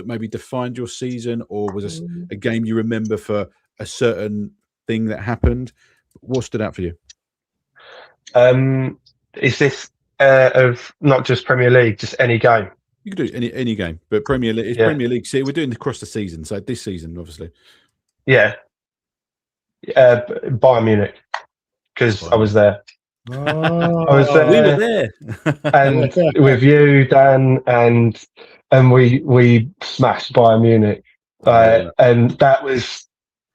maybe defined your season, or was a game you remember for a certain thing that happened? what stood out for you? Is this of not just Premier League, just any game? You could do any game, but Premier League. It's Premier League. See, we're doing across the season, so this season, obviously. Yeah, Bayern Munich, because I was there. Oh, I was there. We were there, and with you, Dan, and we smashed Bayern Munich, and that was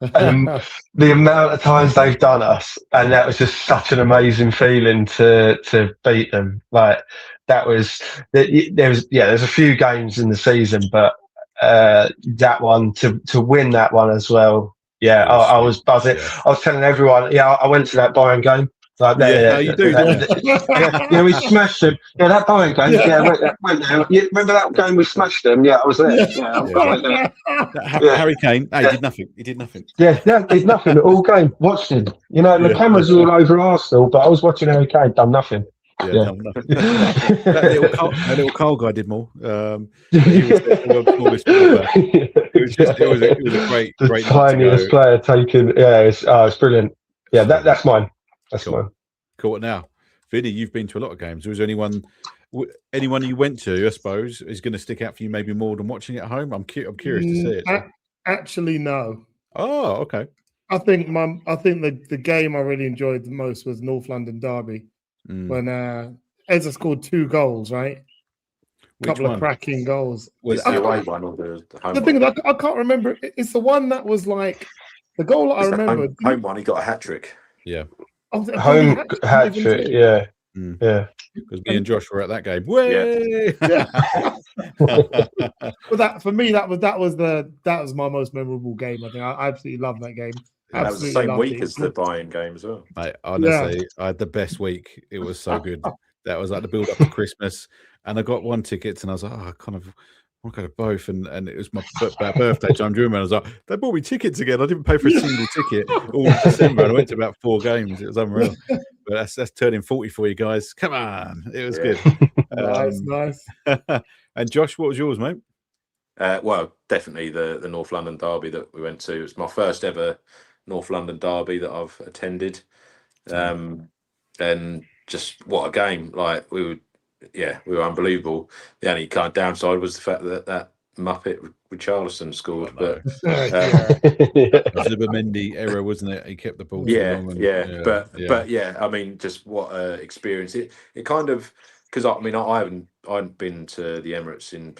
the amount of times they've done us, and that was just such an amazing feeling to beat them. Like that was there's a few games in the season, but that one to win that one as well. Yeah, I was buzzing. Yeah. I was telling everyone, I went to that Bayern game. Like you do. We smashed them. Yeah, that Bayern game. Went there. You remember that game we smashed them? Yeah, I was there. Harry Kane. He did nothing. He did nothing. Yeah, did nothing all game. Watched him. The cameras were all over Arsenal, but I was watching Harry Kane. Done nothing. Done nothing. that little Carl guy did more. It was a great. The tiniest player taken. Yeah, it's brilliant. Yeah, that's mine. That's cool. Cool. Now, Vinny, you've been to a lot of games. Was there anyone you went to, I suppose, is going to stick out for you maybe more than watching it at home? I'm curious to see it. Actually, no. Oh, okay. I think the game I really enjoyed the most was North London Derby when Ezra scored 2 goals, right? A couple of cracking goals. Was the away one or the home? The thing is, I can't remember. It's the one that was like the goal I remember. Home one, he got a hat trick. Yeah. Home hat trick, yeah. Because me and Josh were at that game. Way! Yeah. But that for me, that was my most memorable game. I think I absolutely love that game. That was the same week as the Bayern game as well. Honestly, I had the best week. It was so good. That was like the build up to Christmas, and I got 1 ticket, and I was like, I kind of want to go to both, and it was my birthday time during, and I was like, they bought me tickets again. I didn't pay for a single ticket all December, and I went to about 4 games. It was unreal. But that's turning 40 for you guys. Come on, it was good. Nice. And Josh, what was yours, mate? Well, definitely the North London Derby that we went to. It was my first ever North London Derby that I've attended, and just what a game! Like we were unbelievable. The only kind of downside was the fact that Muppet Richarlison scored. But it was a Mendy error, wasn't it? He kept the ball. But I mean, just what experience it kind of, because I hadn't been to the Emirates in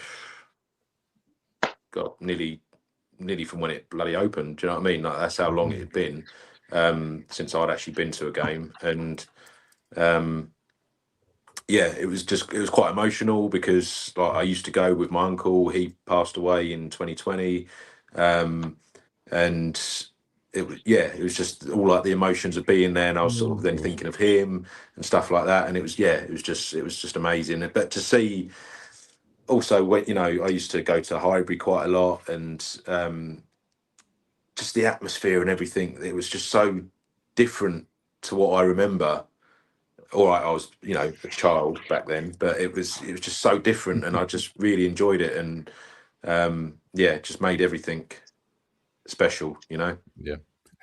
nearly from when it bloody opened. Do you know what I mean? Like that's how long it had been since I'd actually been to a game, and it was quite emotional because I used to go with my uncle. He passed away in 2020, and it was just all like the emotions of being there, and I was sort of then thinking of him and stuff like that, and it was just amazing. But to see also when I used to go to Highbury quite a lot, and just the atmosphere and everything, it was just so different to what I remember. All right, I was, a child back then, but it was just so different, and I just really enjoyed it, and just made everything special, Yeah,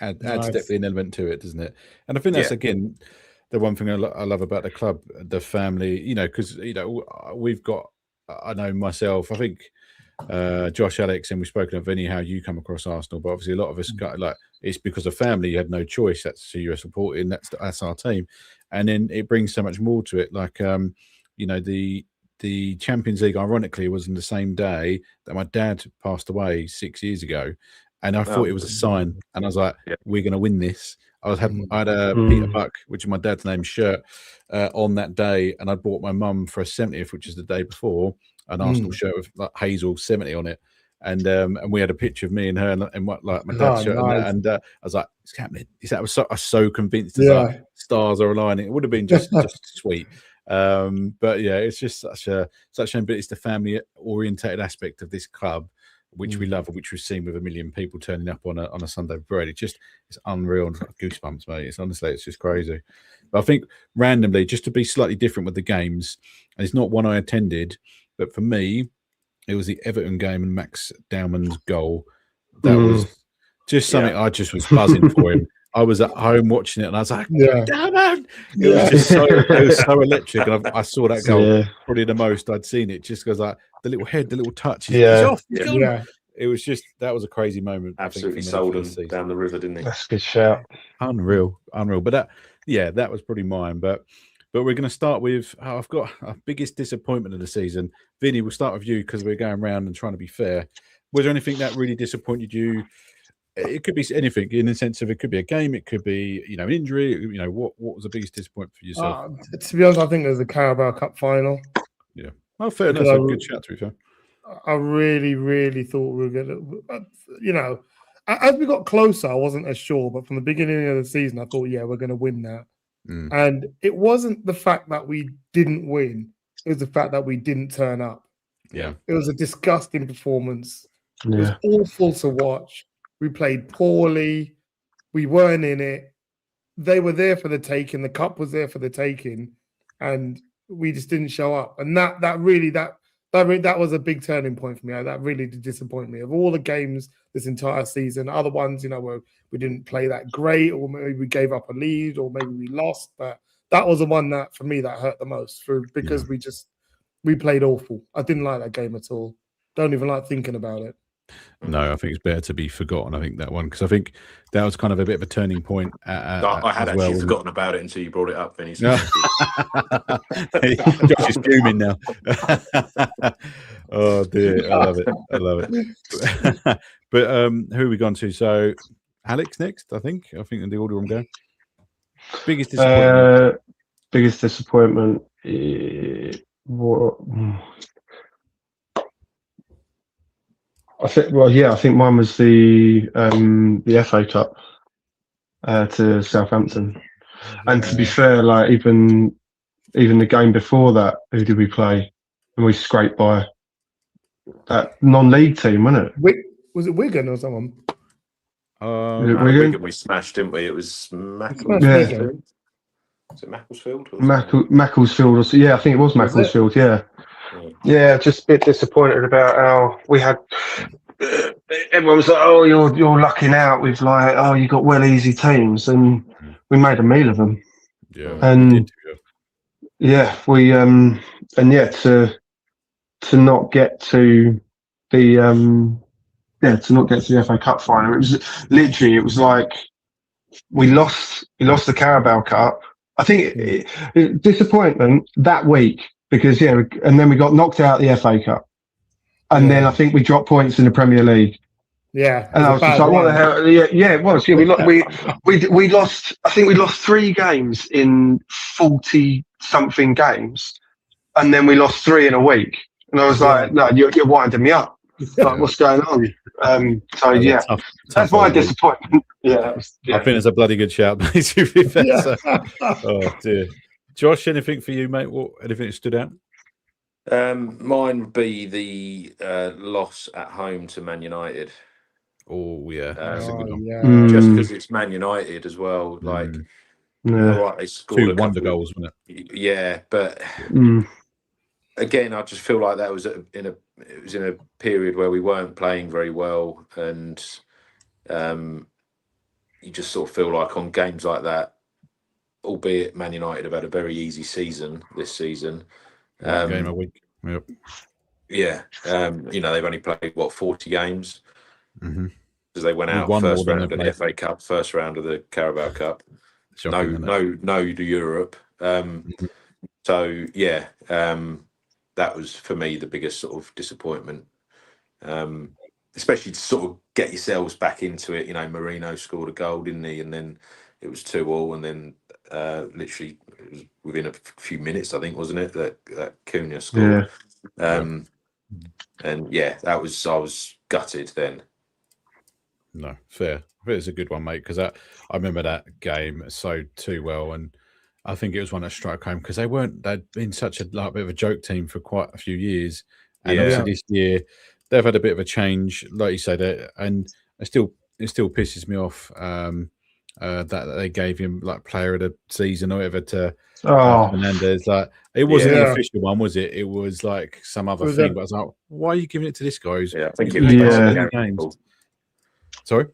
adds definitely an element to it, doesn't it? And I think that's again the one thing I love about the club, the family. Because we've got. I know myself. I think Josh, Alex, and we've spoken of how you come across Arsenal, but obviously a lot of us got it's because of family. You had no choice. That's who you're supporting. That's our team. And then it brings so much more to it. Like, the Champions League, ironically, was on the same day that my dad passed away 6 years ago. And I thought it was a sign. And I was like, we're going to win this. I had a Peter Buck, which is my dad's name, shirt on that day. And I bought my mum for a 70th, which is the day before, an Arsenal shirt with like Hazel 70 on it. And we had a picture of me and her and what my dad's shirt on that, and I was like, it's happening. I was so convinced that stars are aligning. It would have been just sweet. But it's just such a shame. But it's the family orientated aspect of this club, which we love, and which we've seen with 1 million people turning up on a Sunday parade. It's unreal, and goosebumps, mate. It's just crazy. But I think randomly, just to be slightly different with the games, and it's not one I attended, but for me, it was the Everton game and Max Dowman's goal. That was just something I just was buzzing for him. I was at home watching it, and I was like, Yeah. "Damn man!" It was just it was so electric, and I saw that goal probably the most I'd seen it. Just because like the little head, the little touch, he's off, he's gone. Yeah. It was just that was a crazy moment. Absolutely I think, sold him down the river, didn't he? That's a good shout. Unreal. But that was probably mine. But we're going to start with I've got our biggest disappointment of the season. Vinny, we'll start with you because we're going around and trying to be fair. Was there anything that really disappointed you? It could be anything in the sense of it could be a game, it could be an injury. What was the biggest disappointment for yourself? To be honest, I think it was the Carabao Cup final. Yeah, well, fair enough. That's a good shout to be fair. I really, really thought we were going to, as we got closer, I wasn't as sure, but from the beginning of the season, I thought, we're going to win that. And it wasn't the fact that we didn't win; it was the fact that we didn't turn up. Yeah, it was a disgusting performance. Yeah. It was awful to watch. We played poorly. We weren't in it. They were there for the taking. The cup was there for the taking, and we just didn't show up. And that was a big turning point for me. That really did disappoint me. Of all the games this entire season, other ones, where we didn't play that great, or maybe we gave up a lead, or maybe we lost. But that was the one that, for me, that hurt the most because we played awful. I didn't like that game at all. Don't even like thinking about it. No, I think it's better to be forgotten. I think that one, because I think that was kind of a bit of a turning point. I had actually forgotten about it until you brought it up, Vinny. No. Josh is fuming now. Oh dear, I love it. But who are we gone to? So Alex next, I think in the order I'm going. Biggest disappointment. What? I think mine was the FA Cup to Southampton. And to be fair, like even the game before that, who did we play? And we scraped by that non-league team, wasn't it? Was it Wigan or someone? Wigan we smashed, didn't we? It was Macclesfield. Yeah. Was it Macclesfield? Macclesfield. I think it was Macclesfield. Yeah, just a bit disappointed about how we had. Everyone was like, "Oh, you're lucking out with you got well easy teams," and we made a meal of them. Yeah, and to not get to the FA Cup final. It was like we lost the Carabao Cup. I think disappointment that week because and then we got knocked out of the FA Cup. And then I think we dropped points in the Premier League. Yeah, and I was just like, "What the hell?" Yeah, it was. Yeah, we lost. I think we lost 3 games in 40-something games, and then we lost 3 in a week. And I was like, "No, you're winding me up. Like, what's going on?" That's my disappointment. I think it's a bloody good shout, mate. To be fair. Oh dear, Josh, anything for you, mate? Anything that stood out? Mine would be the loss at home to Man United. Oh yeah, that's a good one. Just because it's Man United as well. Like, right, they scored 2 wonder goals, wasn't it? Yeah, but again, I just feel like that was in a period where we weren't playing very well, and you just sort of feel like on games like that, albeit Man United have had a very easy season this season. Game a week. Yep. Yeah. They've only played 40 games because they went out first round of the FA Cup, first round of the Carabao Cup. No to Europe. So yeah, that was for me the biggest sort of disappointment. Especially to sort of get yourselves back into it. Marino scored a goal, didn't he? And then it was 2-2, and then literally it was within a few minutes, I think, wasn't it, that Cunha scored? And I was gutted then. No, fair. I think it's a good one, mate, because I remember that game so too well, and I think it was one that struck home because they'd been such a bit of a joke team for quite a few years, and obviously this year they've had a bit of a change, like you said, and it still pisses me off. That they gave him like player of the season or whatever to Fernandez. Like it wasn't the official one, was it? It was like some other thing. But I was like, why are you giving it to this guy? I think it was games. Sorry,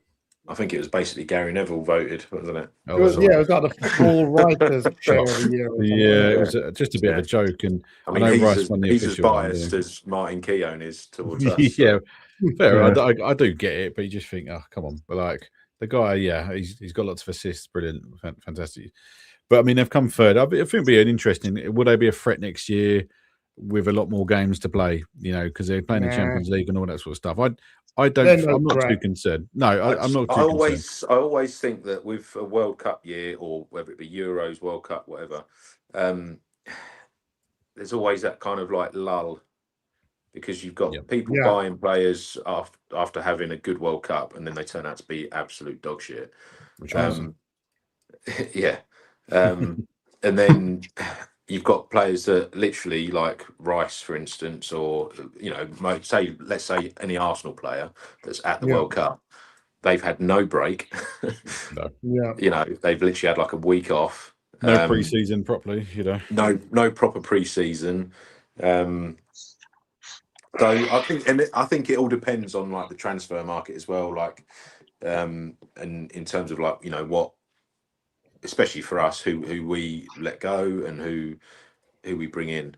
I think it was basically Gary Neville voted, wasn't it? It was like the Football Writers Player of the Year. Yeah, it was just a bit of a joke. And I mean, know he's Rice won the as official one, biased didn't as Martin Keown is towards he? us. Yeah, fair. Yeah. I do get it, but you just think, oh, come on. But like the guy, yeah, he's got lots of assists, brilliant, fantastic. But I mean, they've come third. I think it'd be an interesting. Would they be a threat next year with a lot more games to play? You know, because they're playing the Champions League and all that sort of stuff. I don't. I'm not too concerned. No, I'm not too concerned. I always think that with a World Cup year, or whether it be Euros, World Cup, whatever, there's always that kind of like lull, because you've got people buying players after having a good World Cup, and then they turn out to be absolute dog shit. Which yeah. And then you've got players that literally, like Rice, for instance, or let's say any Arsenal player that's at the World Cup, they've had no break. No. They've literally had like a week off. No pre-season properly. No proper pre-season. So I think it all depends on like the transfer market as well, like and in terms of like what, especially for us, who we let go and who we bring in.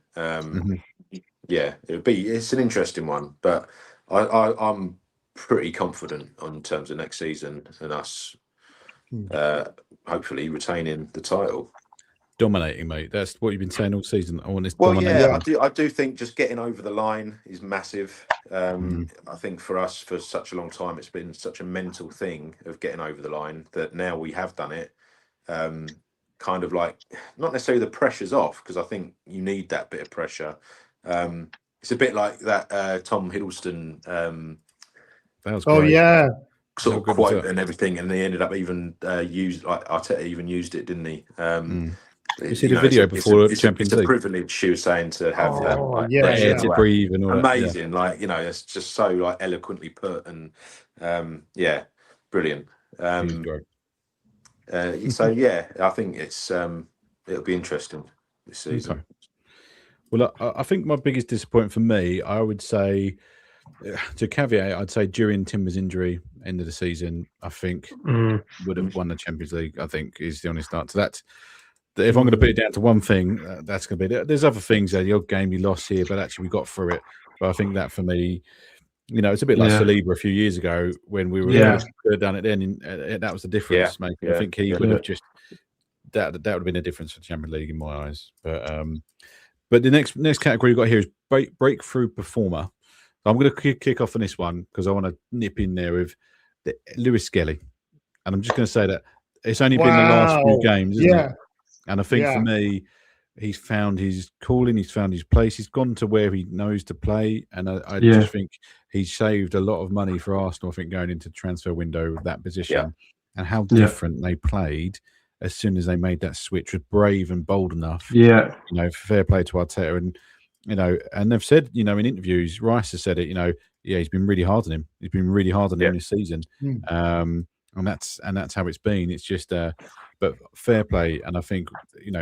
It's an interesting one, but I'm pretty confident in terms of next season and us hopefully retaining the title. Dominating, mate. That's what you've been saying all season. I want this. Well, yeah, I do think just getting over the line is massive. I think for us, for such a long time, it's been such a mental thing of getting over the line that now we have done it. Kind of like, not necessarily the pressure's off, because I think you need that bit of pressure. It's a bit like that Tom Hiddleston that was great. Sort of quote and everything, and they ended up even Arteta even used it, didn't he? You see the video before Champions League. It's a privilege, she was saying, to have that air to breathe and all amazing. That. It's just so like eloquently put, and brilliant. So yeah, I think it'll be interesting this season. Okay. Well, I think my biggest disappointment for me, I would say, to caveat, I'd say during Timber's injury, end of the season, I think would have won the Champions League. I think is the honest answer. That's if I'm going to put it down to one thing, that's going to be it. There's other things there. The odd game you lost here, but actually we got through it. But I think that for me, it's a bit like Saliba a few years ago when we were could have done it then. And that was the difference, mate. I think he would have just that would have been a difference for the Champions League in my eyes. But the next category you've got here is breakthrough performer. So I'm going to kick off on this one because I want to nip in there with Lewis Skelly, and I'm just going to say that it's only been the last few games, isn't it? And I think for me, he's found his calling, he's found his place, he's gone to where he knows to play, and I just think he's saved a lot of money for Arsenal. I think going into the transfer window with that position and how different they played as soon as they made that switch, was brave and bold enough. Yeah, fair play to Arteta, and and they've said, in interviews, Rice has said it. He's been really hard on him. He's been really hard on him this season, and that's how it's been. It's just, but fair play, and I think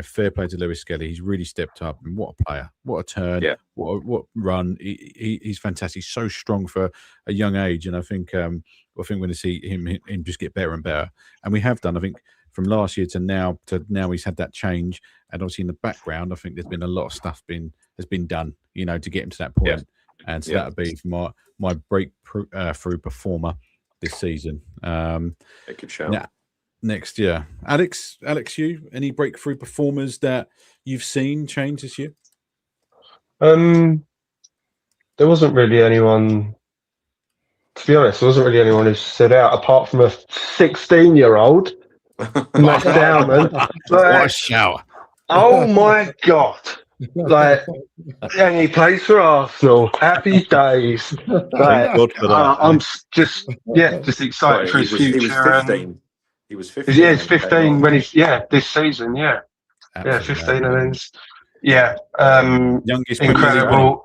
fair play to Lewis Skelly. He's really stepped up, and what a player, what a turn, what run. He's fantastic. He's so strong for a young age, and I think we're going to see him just get better and better. And we have done, I think, from last year to now he's had that change, and obviously in the background, I think there's been a lot of stuff has been done, to get him to that point. And so that would be my breakthrough performer this season. Good show. Next year, Alex, you any breakthrough performers that you've seen change this year? There wasn't really anyone. To be honest, there wasn't really anyone who stood out apart from a 16-year-old. Max Dowman. What a shower! Oh my god! And he plays for Arsenal. Happy days. I'm just excited for his future. He was 15. He was 15. Yeah, he's 15 when he's this season. Yeah, absolutely, 15, and then youngest, incredible.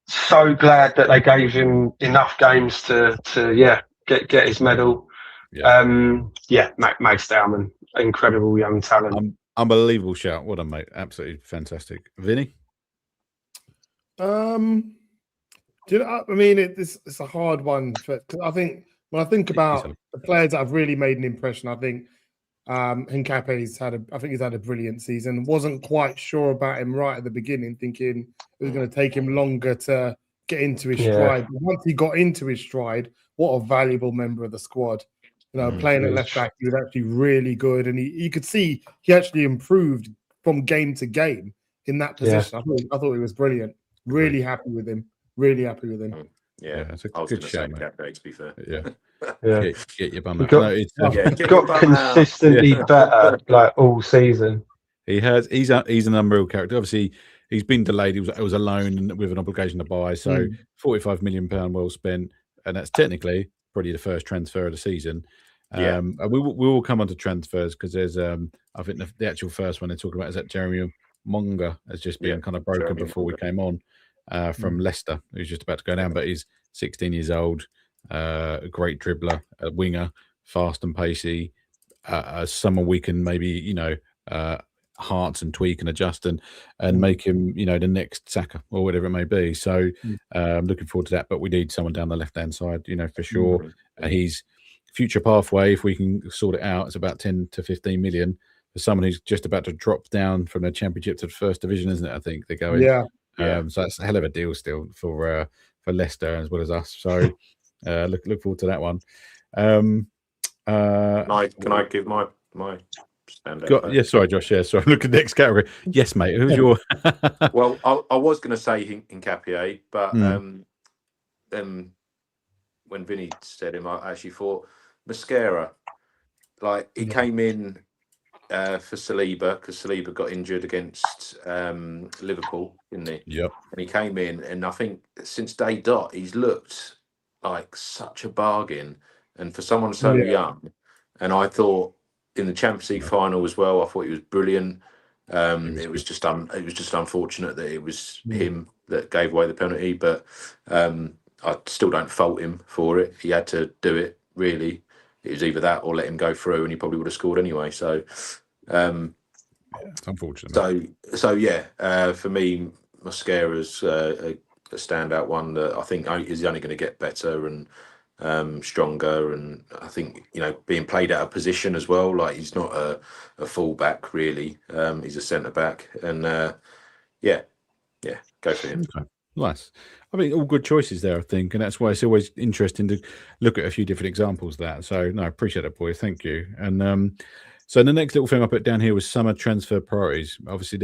So glad that they gave him enough games to get his medal. Max Dowman, incredible young talent. Unbelievable shout. What a mate. Absolutely fantastic. Vinny? It's a hard one because I think When I think about the players that have really made an impression, I think Hincapié's he's had a brilliant season. Wasn't quite sure about him right at the beginning, thinking it was going to take him longer to get into his stride. But once he got into his stride, what a valuable member of the squad. Playing at left back, he was actually really good, and you could see he actually improved from game to game in that position. Yeah. I thought he was brilliant. Really happy with him. Really happy with him. Yeah, it's a good shout, to be fair. Yeah. Get your bum out. Got consistently better like all season. He has. He's an unreal character. Obviously, he's been delayed. It was a loan with an obligation to buy. So £45 million well spent, and that's technically probably the first transfer of the season. We will come on to transfers because there's I think the actual first one they're talking about is that Jeremy Monga has just been kind of broken Jeremy before Monga. We came on from Leicester, who's just about to go down, but he's 16 years old, a great dribbler, a winger, fast and pacey, someone we can maybe hearts and tweak and adjust and make him the next Saka or whatever it may be. So I'm looking forward to that, but we need someone down the left hand side, for sure. He's future pathway, if we can sort it out, it's about 10 to 15 million for someone who's just about to drop down from the Championship to the First Division, isn't it? I think they're going. So that's a hell of a deal still for Leicester as well as us. So look forward to that one. Can I give my standout? Sorry, Josh. Yeah, sorry. Look at the next category. Yes, mate. Who's your? Well, I was going to say Hincapié, but when Vinny said him, I actually thought Mosquera. Like he came in for Saliba because Saliba got injured against Liverpool, didn't he? Yep. And he came in, and I think since day dot, he's looked like such a bargain. And for someone so young, and I thought in the Champions League final as well, I thought he was brilliant. It was just unfortunate that it was him that gave away the penalty, but I still don't fault him for it. He had to do it, really. It was either that or let him go through, and he probably would have scored anyway. So, it's unfortunate. So for me, Mosquera's a standout one that I think is only going to get better and stronger. And I think being played out of position as well. Like he's not a full back really. He's a centre back, and go for him. Okay. Nice. I mean, all good choices there, I think, and that's why it's always interesting to look at a few different examples of that. So, no, I appreciate it, boys. Thank you. And so the next little thing I put down here was summer transfer priorities. Obviously,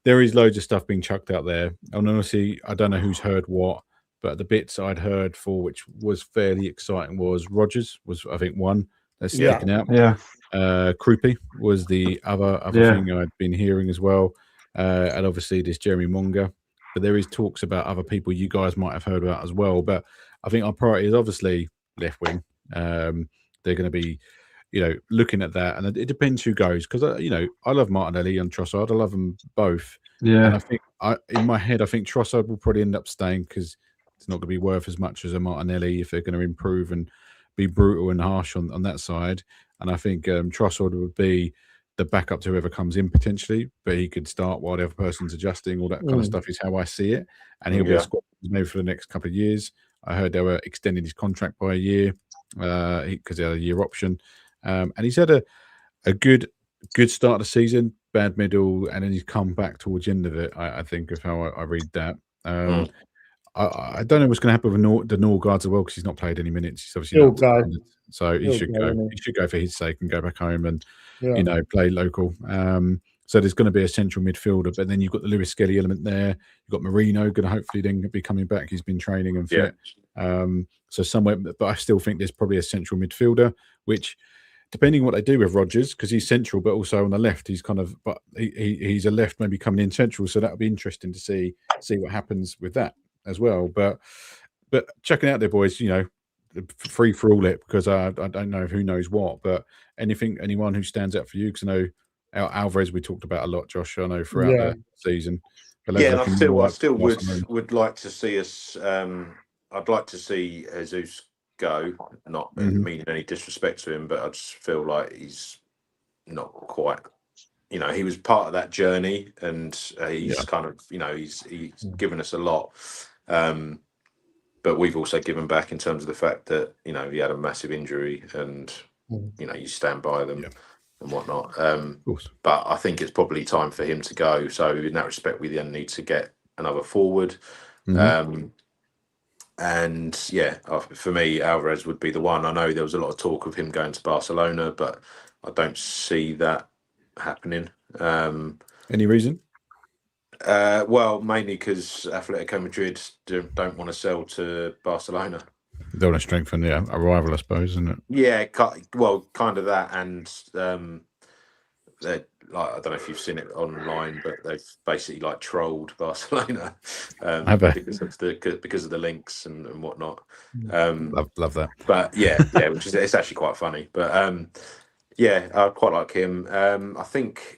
there is loads of stuff being chucked out there. And honestly, I don't know who's heard what, but the bits I'd heard for which was fairly exciting was Rodgers was, I think, one that's sticking out. Yeah. Krupi was the other thing I'd been hearing as well. And obviously, this Jeremy Monga. But there is talks about other people you guys might have heard about as well. But I think our priority is obviously left wing. They're going to be, looking at that, and it depends who goes because I love Martinelli and Trossard. I love them both. Yeah, and I think in my head, I think Trossard will probably end up staying because it's not going to be worth as much as a Martinelli if they're going to improve and be brutal and harsh on that side. And I think Trossard would be the backup to whoever comes in potentially, but he could start while the other person's adjusting. All that kind of stuff is how I see it, and he'll be a squad maybe for the next couple of years. I heard they were extending his contract by a year because they had a year option, and he's had a good start of the season, bad middle, and then he's come back towards the end of it. I think of how I read that. I don't know what's going to happen with the Norgard as well because he's not played any minutes. He's obviously not, so he should go. He should go for his sake and go back home and play local. So there's going to be a central midfielder, but then you've got the Lewis Skelly element there. You've got Marino going to hopefully then be coming back. He's been training and fit. So somewhere, but I still think there's probably a central midfielder, which depending on what they do with Rodgers, because he's central, but also on the left, he's kind of, but he's a left maybe coming in central. So that'll be interesting to see what happens with that as well. But checking out there, boys, free for all it because I don't know who knows what, but anyone who stands out for you, because I know Alvarez we talked about a lot, Josh. I know throughout the season. But I still would like to see us. I'd like to see Jesus go. Not meaning any disrespect to him, but I just feel like he's not quite. He was part of that journey, and he's kind of he's given us a lot. But but we've also given back in terms of the fact that he had a massive injury, and you stand by them and whatnot. Of course. But I think it's probably time for him to go. So in that respect, we then need to get another forward. And for me, Alvarez would be the one. I know there was a lot of talk of him going to Barcelona, but I don't see that happening. Any reason? Well, mainly because Atletico Madrid don't want to sell to Barcelona. They want to strengthen a rival, I suppose, isn't it? Yeah, well, kind of that, and I don't know if you've seen it online, but they've basically trolled Barcelona because of the links and whatnot. Love that. But which is it's actually quite funny. But I quite like him. I think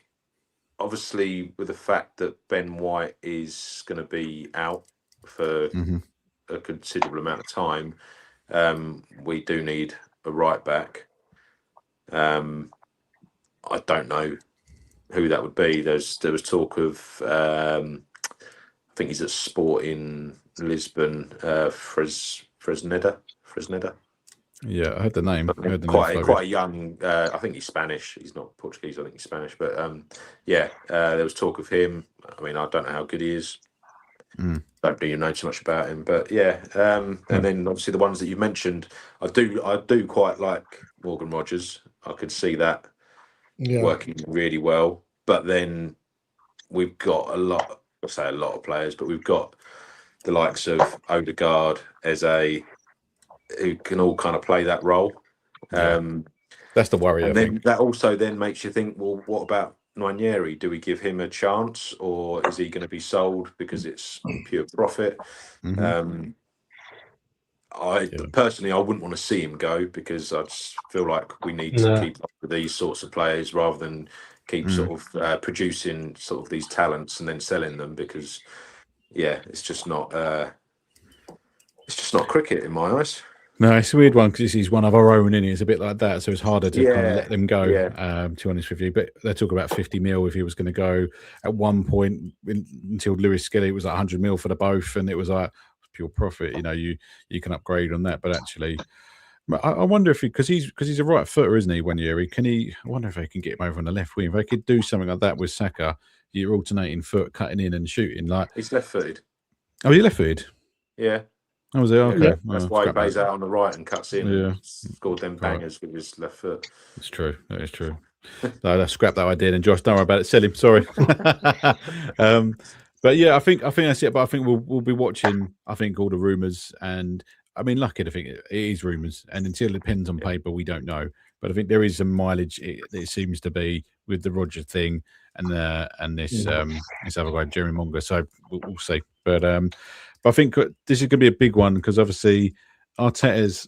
obviously with the fact that Ben White is going to be out for a considerable amount of time, we do need a right back. I don't know who that would be. There was talk of I think he's at Sporting Lisbon, Fresneda. Yeah, I heard the name. Quite a young. I think he's Spanish. He's not Portuguese. I think he's Spanish. But there was talk of him. I mean, I don't know how good he is. Don't really know too much about him. But and then obviously the ones that you mentioned, I do quite like Morgan Rogers. I could see that working really well. But then we've got a lot of players, but we've got the likes of Odegaard, Eze, who can all kind of play that role. That's the worry. And then that also then makes you think, well, what about Nwaneri? Do we give him a chance, or is he going to be sold because it's pure profit? Personally, I wouldn't want to see him go, because I just feel like we need to keep up with these sorts of players rather than keep sort of producing sort of these talents and then selling them, because it's just not cricket in my eyes. No, it's a weird one because he's one of our own, and it's a bit like that, so it's harder to kind of let them go. To be honest with you, but they talk about 50 mil if he was going to go. At one point, until Lewis Skelly, it was like 100 mil for the both, and it was like pure profit. You can upgrade on that, but actually, I wonder if because he's a right footer, isn't he? I wonder if they can get him over on the left wing. If they could do something like that with Saka, you're alternating foot, cutting in and shooting. Like he's left-footed. Oh, he left-footed. Yeah. Oh, was it? Okay. Yeah, that's why he plays out on the right and cuts in. And scored them bangers with his left foot. It's true. That is true. No, let's scrap that idea. And Josh, don't worry about it. Sell him. Sorry. But I think that's it. But I think we'll be watching. I think all the rumours, and I mean, lucky to think it is rumours, and until it depends on paper, we don't know. But I think there is some mileage. It seems to be with the Roger thing and this other guy, Jerry Monger. So we'll see. But I think this is going to be a big one, because obviously Arteta's,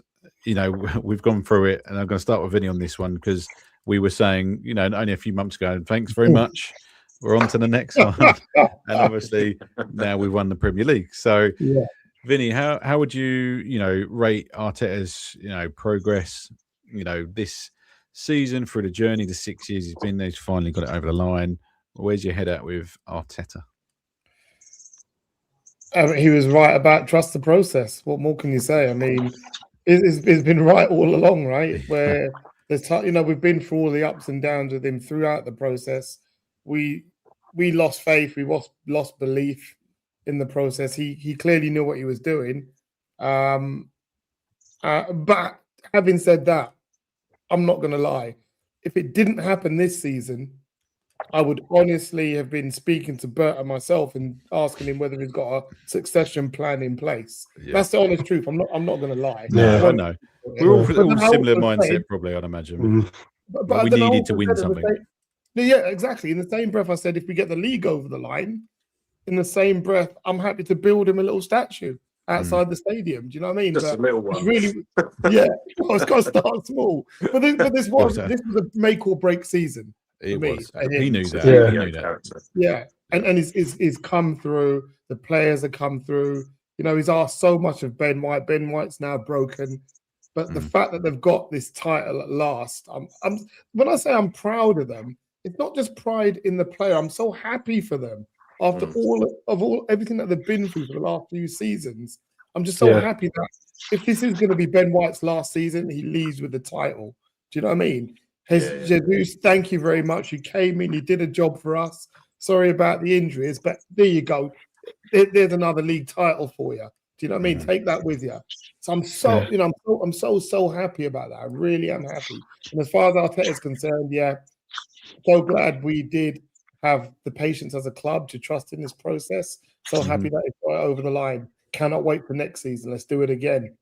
we've gone through it, and I'm going to start with Vinny on this one, because we were saying, only a few months ago, thanks very much. We're on to the next one. And obviously now we've won the Premier League. So Vinny, how would you, rate Arteta's, progress, this season through the journey, the 6 years he's been there, he's finally got it over the line. Where's your head at with Arteta? He was right about trust the process. What more can you say? I mean, it's been right all along, right? Where there's, we've been through all the ups and downs with him throughout the process. We lost faith. We lost belief in the process. He clearly knew what he was doing. But having said that, I'm not going to lie. If it didn't happen this season, I would honestly have been speaking to Bert and myself and asking him whether he's got a succession plan in place. Yeah. That's the honest truth. I'm not going to lie. No, I know. We're all similar mindset, probably, I'd imagine. But we needed to win something. Yeah, exactly. In the same breath, I said, if we get the league over the line, in the same breath, I'm happy to build him a little statue outside the stadium. Do you know what I mean? Just a little one. Really, it's got to start small. But this was a make or break season. It was. He knew that. Yeah. He knew that. Yeah. And he's come through. The players have come through. He's asked so much of Ben White. Ben White's now broken. But the fact that they've got this title at last, when I say I'm proud of them, it's not just pride in the player. I'm so happy for them. After everything that they've been through for the last few seasons, I'm just so happy that if this is going to be Ben White's last season, he leaves with the title. Do you know what I mean? Jesus, thank you very much. You came in, you did a job for us. Sorry about the injuries, but there you go. There's another league title for you. Do you know what I mean? Take that with you. So I'm so, I'm so happy about that. I really am happy. And as far as Arteta is concerned, so glad we did have the patience as a club to trust in this process. So happy that it got over the line. Cannot wait for next season. Let's do it again.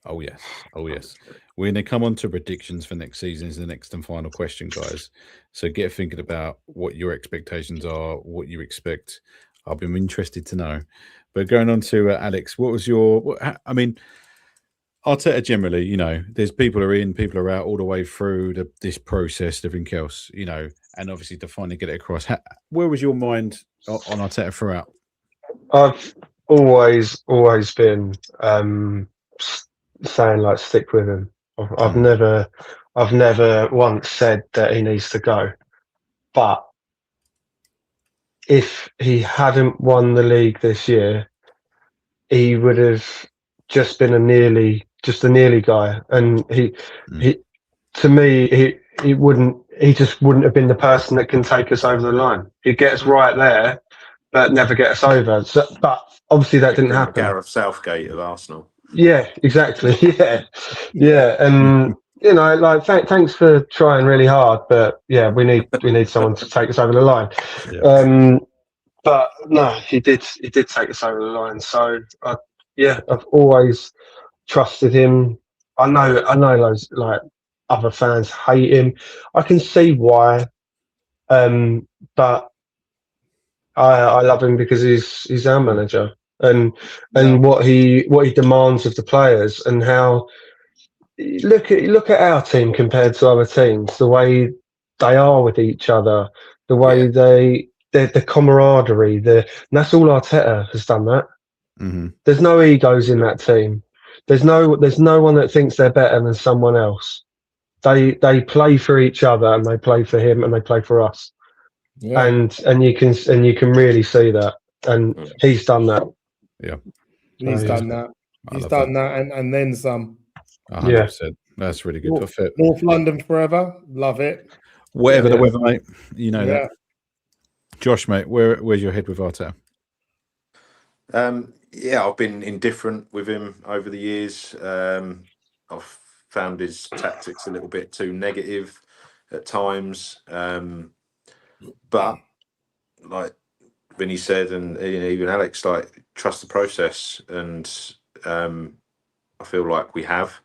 Oh yes. We're going to come on to predictions for next season is the next and final question, guys. So get thinking about what your expectations are, what you expect. I'll be interested to know. But going on to Alex, what was I mean, Arteta generally, there's people are in, people are out all the way through this process, everything else, and obviously to finally get it across. Where was your mind on Arteta throughout? I've always been saying like stick with him. I've never once said that he needs to go. But if he hadn't won the league this year, he would have just been a nearly guy, and he to me he just wouldn't have been the person that can take us over the line. He gets right there, but never get us over. So, but obviously that didn't happen. Gareth Southgate of Arsenal. Yeah, exactly. Yeah, and thanks for trying really hard, but we need someone to take us over the line. Yeah. But no, he did take us over the line. So I've always trusted him. I know those other fans hate him. I can see why, but I love him because he's our manager, and what he demands of the players, and how look at our team compared to other teams, the way they are with each other, the way the camaraderie, and that's all Arteta has done that. There's no egos in that team. There's no one that thinks they're better than someone else. They play for each other, and they play for him, and they play for us. Yeah. And you can really see that, and he's done that. Yeah, he's done that. He's done that, and then some. 100%. That's really good. North London forever. Love it. Whatever the weather, mate. You know that. Josh, mate, where's your head with Arteta? I've been indifferent with him over the years. I've found his tactics a little bit too negative at times. But like Vinny said, and even Alex, trust the process. And I feel like we have,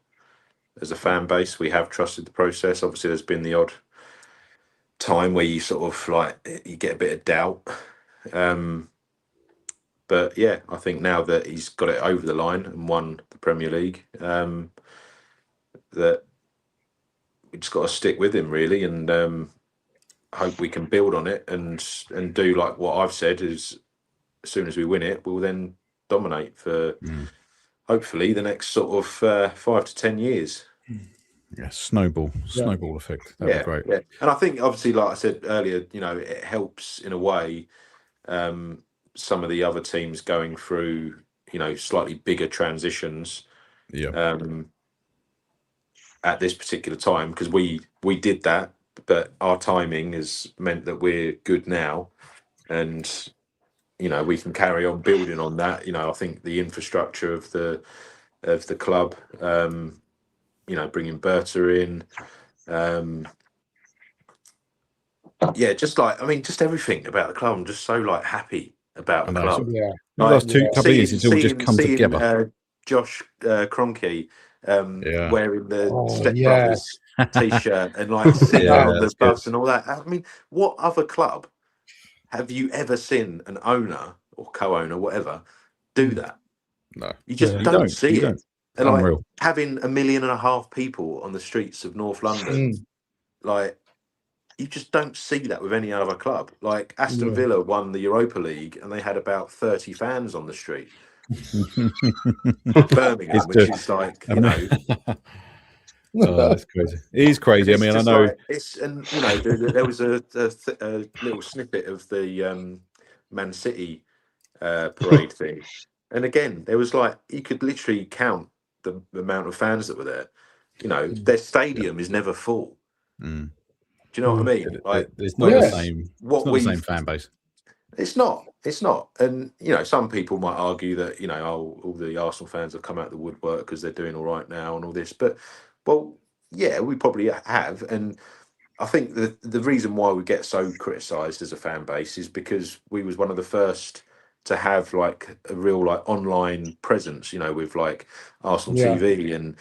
as a fan base, we have trusted the process. Obviously, there's been the odd time where you sort of you get a bit of doubt. But I think now that he's got it over the line and won the Premier League, that we just got to stick with him really, and hope we can build on it and do like what I've said is, as soon as we win it, we'll then dominate for hopefully the next sort of 5 to 10 years. Yeah, snowball effect. That'd be great. Yeah, and I think obviously, like I said earlier, it helps in a way. Some of the other teams going through, slightly bigger transitions. Yeah. At this particular time, because we did that, but our timing has meant that we're good now, and we can carry on building on that. I think the infrastructure of the club, bringing Berta in, just everything about the club. I'm just so happy about the club. Yeah, the last couple of years, it's all just come together. Josh Kroenke wearing the Step Brothers t-shirt and sitting on the bus and all that. I mean, what other club have you ever seen an owner or co-owner, whatever, do that? No, you just don't see it. And having 1.5 million people on the streets of North London, you just don't see that with any other club. Like Aston Villa won the Europa League and they had about 30 fans on the street. Birmingham, which is that's crazy. It is crazy. I mean, I know there was a little snippet of the Man City parade thing, And again, there was like you could literally count the amount of fans that were there. You know, their stadium is never full. Mm. Do you know what I mean? Like, it's not the same. It's not the same fan base. It's not. It's not. And you know, some people might argue that all the Arsenal fans have come out of the woodwork because they're doing all right now and all this. But well, yeah, we probably have. And I think the reason why we get so criticised as a fan base is because we was one of the first to have like a real like online presence. You know, with like Arsenal TV and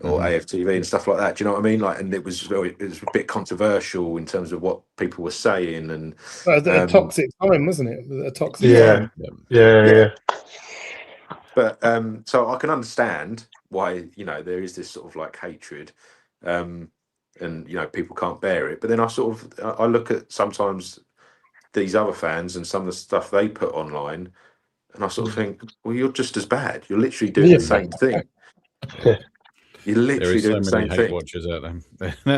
or AFTV and stuff like that. Do you know what I mean? Like, and it was a bit controversial in terms of what people were saying, and a toxic time, wasn't it? A toxic time. Yeah. But so I can understand why there is this sort of like hatred, and people can't bear it. But then I look at sometimes these other fans and some of the stuff they put online, and I sort of think, well, you're just as bad. You're literally doing the same thing. You're literally doing the same thing. There is so many hate watchers out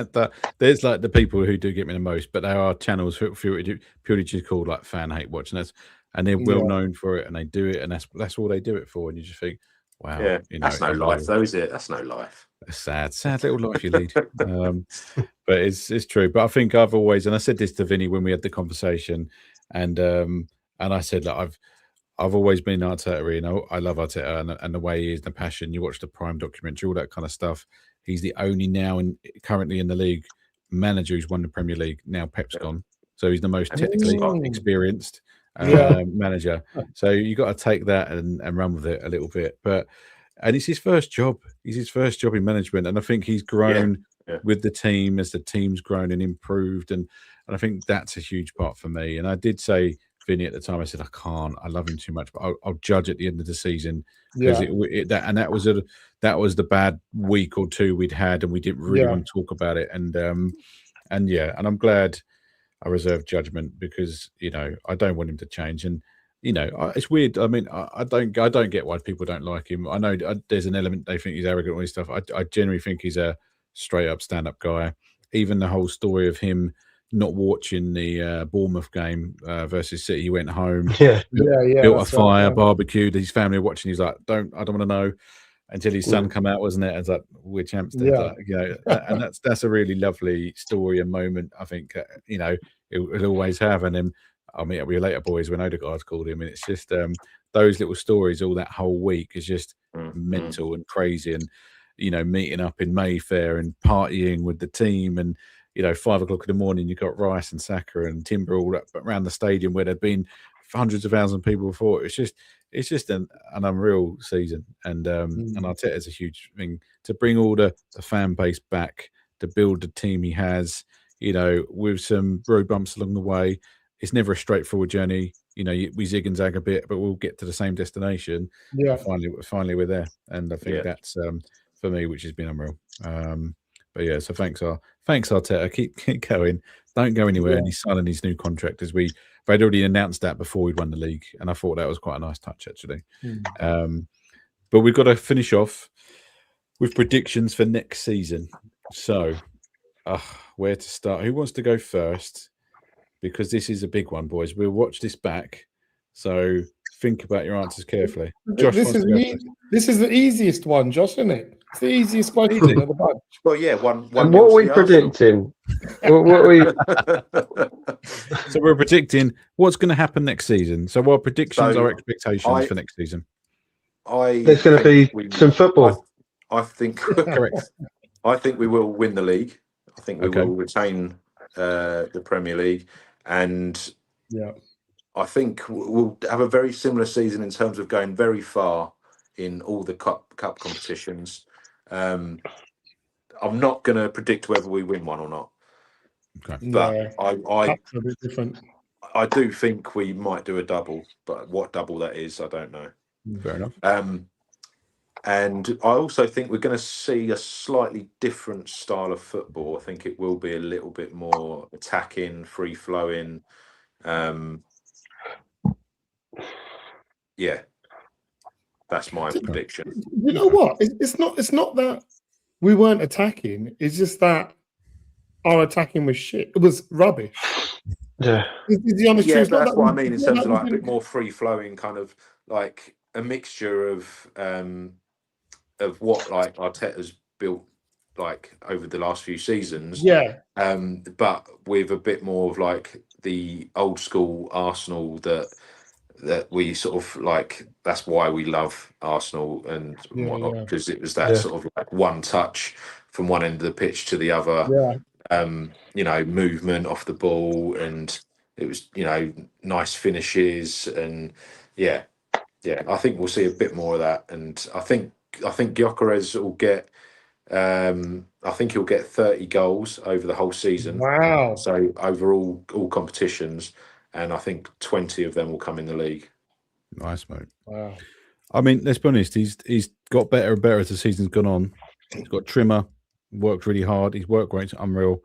there. There's like the people who do get me the most, but there are channels purely just called like fan hate watch, and they're well known for it, and they do it, and that's all they do it for. And you just think, wow, that's no life, though, is it? That's no life. A sad little life you lead. But it's true. But I think I've always, and I said this to Vinny when we had the conversation, and I said that I've always been Arteta, I love Arteta and the way he is, the passion. You watch the Prime documentary, all that kind of stuff. He's the only currently in the league manager who's won the Premier League. Now Pep's gone, so he's the most technically experienced manager. So you got to take that and run with it a little bit. And it's his first job. He's his first job in management, and I think he's grown with the team as the team's grown and improved, and I think that's a huge part for me. And I did say, Vinny, at the time, I said I love him too much, but I'll judge at the end of the season because that was the bad week or two we'd had, and we didn't really want to talk about it. And I'm glad I reserved judgment because I don't want him to change. And it's weird. I mean, I don't get why people don't like him. I know there's an element they think he's arrogant and all this stuff. I generally think he's a straight up stand up guy. Even the whole story of him not watching the Bournemouth game versus City. He went home, built a fire, barbecued. His family were watching. He's like, I don't want to know until his son come out, wasn't it? And it's like, we're champs. And that's a really lovely story and moment. I think it'll always have. And then I'll meet up with you later, boys, when Odegaard's called him, and it's just those little stories all that whole week is just mental and crazy. And meeting up in Mayfair and partying with the team and 5 o'clock in the morning, you got Rice and Saka and Timber all up around the stadium where there'd been hundreds of thousands of people before. It's just an unreal season, and Arteta's a huge thing to bring all the fan base back, to build the team he has. With some road bumps along the way, it's never a straightforward journey. We zig and zag a bit, but we'll get to the same destination. Yeah, finally we're there, and I think that's for me, which has been unreal. But yeah, so thanks Arteta. Keep going. Don't go anywhere. And he's signing his new contract they'd already announced that before we'd won the league, and I thought that was quite a nice touch actually. But we've got to finish off with predictions for next season. So, where to start? Who wants to go first? Because this is a big one, boys. We'll watch this back. So think about your answers carefully. Josh, this is the easiest one, Josh, isn't it? It's the easiest question of the bunch. Well, yeah, one. And what are we predicting? what are we? So we're predicting what's going to happen next season. So our predictions, our expectations for next season. There's going to be some football. I think correct. I think we will win the league. I think we will retain the Premier League, and I think we'll have a very similar season in terms of going very far in all the cup competitions. I'm not going to predict whether we win one or not. Okay. But I do think we might do a double, but what double that is, I don't know. Fair enough. And I also think we're going to see a slightly different style of football. I think it will be a little bit more attacking, free-flowing. Yeah, that's my prediction. You know what? It's not that we weren't attacking. It's just that our attacking was shit. It was rubbish. Yeah. It's the honest truth. That's what I mean in terms of like a bit more free-flowing kind of like a mixture of what like Arteta's built like over the last few seasons. Yeah. But with a bit more of like the old school Arsenal that we sort of like. That's why we love Arsenal and whatnot, because it was that sort of like one touch from one end of the pitch to the other. You know, movement off the ball, and it was, you know, nice finishes, and yeah. I think we'll see a bit more of that, and I think Gyökeres will get. I think he'll get 30 goals over the whole season. Wow! So overall, all competitions, and I think 20 of them will come in the league. Nice, mate. Wow. I mean, let's be honest. He's got better and better as the season's gone on. He's got trimmer, worked really hard. His work rate's unreal,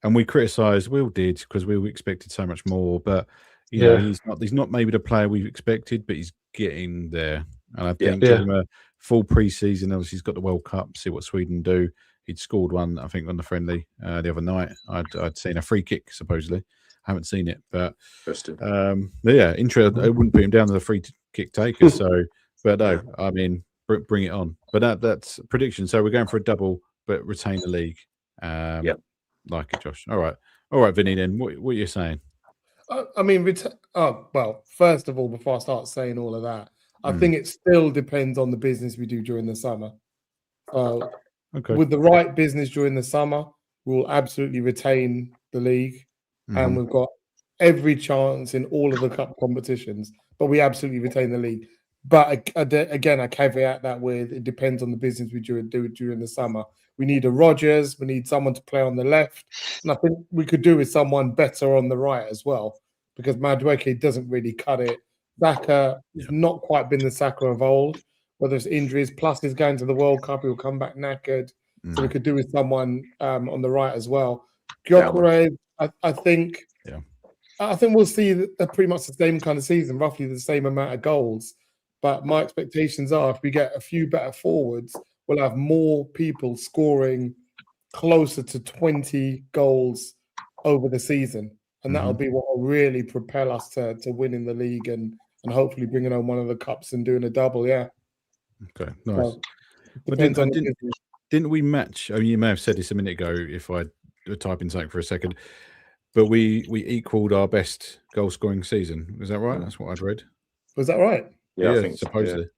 and we criticised. We all did because we expected so much more. But you know, he's not maybe the player we expected, but he's getting there. And I think give him a full pre-season. Obviously, he's got the World Cup. See what Sweden do. He'd scored one, I think, on the friendly the other night. I'd seen a free kick supposedly. I haven't seen it, but yeah, interesting. I wouldn't put him down to the free kick taker. So, but no, I mean, bring it on. But that's prediction. So we're going for a double, but retain the league. Like it, Josh. All right, Vinny. Then what are you saying? I mean, well, first of all, before I start saying all of that, I think it still depends on the business we do during the summer. With the right business during the summer, we'll absolutely retain the league, and we've got every chance in all of the cup competitions. But we absolutely retain the league. But again, I caveat that with it depends on the business we do during the summer. We need a Rodgers. We need someone to play on the left, and I think we could do with someone better on the right as well, because Madueke doesn't really cut it. Saka has not quite been the Saka of old, whether it's injuries, plus he's going to the World Cup, he'll come back knackered. So we could do with someone on the right as well. Gyökeres, I think we'll see pretty much the same kind of season, roughly the same amount of goals. But my expectations are if we get a few better forwards, we'll have more people scoring closer to 20 goals over the season. And that'll be what will really propel us to winning the league and hopefully bringing home one of the cups and doing a double. Yeah. Okay, nice. So, didn't we match? I mean, you may have said this a minute ago if I were typing something for a second, but we equaled our best goal scoring season. Was that right? That's what I'd read. Was that right? Yeah, I think supposedly.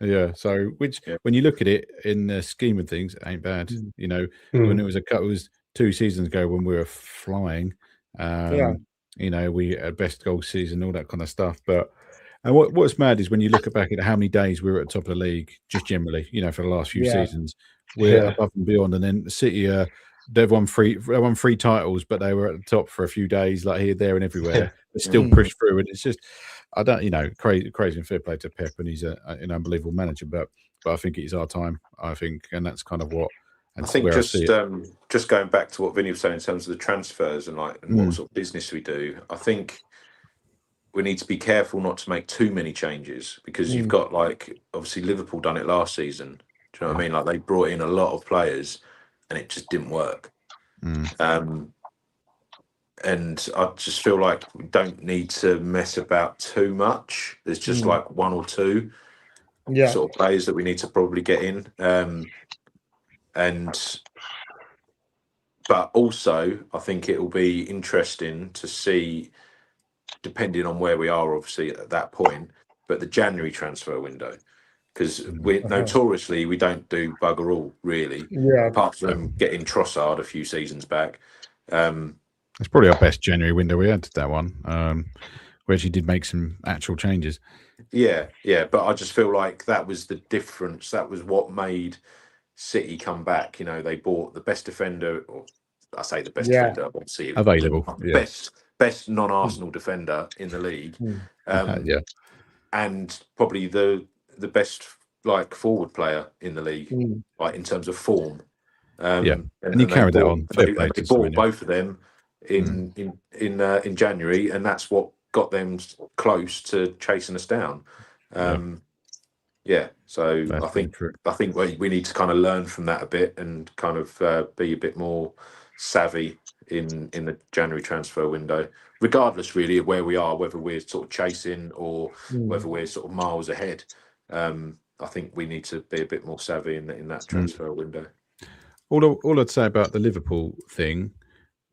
Yeah. So, which when you look at it in the scheme of things, it ain't bad. You know, when it was 2 seasons ago when we were flying. You know, we had best goal season, all that kind of stuff. But and what's mad is when you look back at how many days we were at the top of the league, just generally, you know, for the last few seasons, we're above and beyond. And then City, they've won 3 titles, but they were at the top for a few days, like here, there, and everywhere. But still pushed through, and it's just. I don't, you know, crazy and fair play to Pep, and he's an unbelievable manager. But I think it's our time. I think, and that's kind of what. I think just going back to what Vinny was saying in terms of the transfers and what sort of business we do. I think we need to be careful not to make too many changes because you've got like obviously Liverpool done it last season. Do you know what I mean? Like they brought in a lot of players, and it just didn't work. And I just feel like we don't need to mess about too much. There's just like 1 or 2 sort of players that we need to probably get in. But also, I think it will be interesting to see, depending on where we are, obviously, at that point, but the January transfer window. Because we notoriously, we don't do bugger all, really, apart from getting Trossard a few seasons back. It's probably our best January window we had, that one. We actually did make some actual changes. Yeah. But I just feel like that was the difference. That was what made City come back. You know, they bought the best defender, or I say the best defender, obviously available. Best non-Arsenal defender in the league. And probably the best like forward player in the league, like in terms of form. And you carried that on. They bought both of them in January, and that's what got them close to chasing us down. So I think we need to kind of learn from that a bit and kind of be a bit more savvy in the January transfer window, regardless really of where we are, whether we're sort of chasing or whether we're sort of miles ahead. I think we need to be a bit more savvy in that transfer window. All I'd say about the Liverpool thing,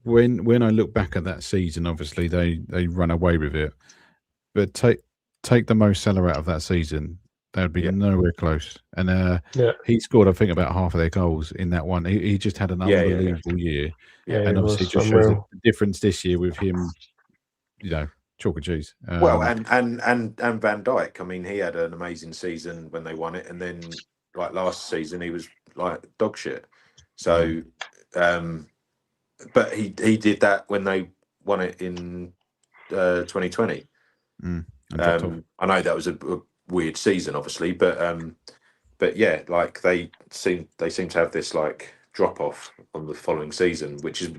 when I look back at that season, obviously they run away with it, but take the Mo Salah out of that season, they would be nowhere close. And he scored, I think, about half of their goals in that one. He just had an unbelievable year, and obviously it just shows the difference this year with him. Chalk and cheese. Well, and Van Dijk. I mean, he had an amazing season when they won it, and then like last season he was like dog shit. So, but he did that when they won it in 2020. I know that was a weird season, obviously, but yeah, like they seem to have this like drop off on the following season, which is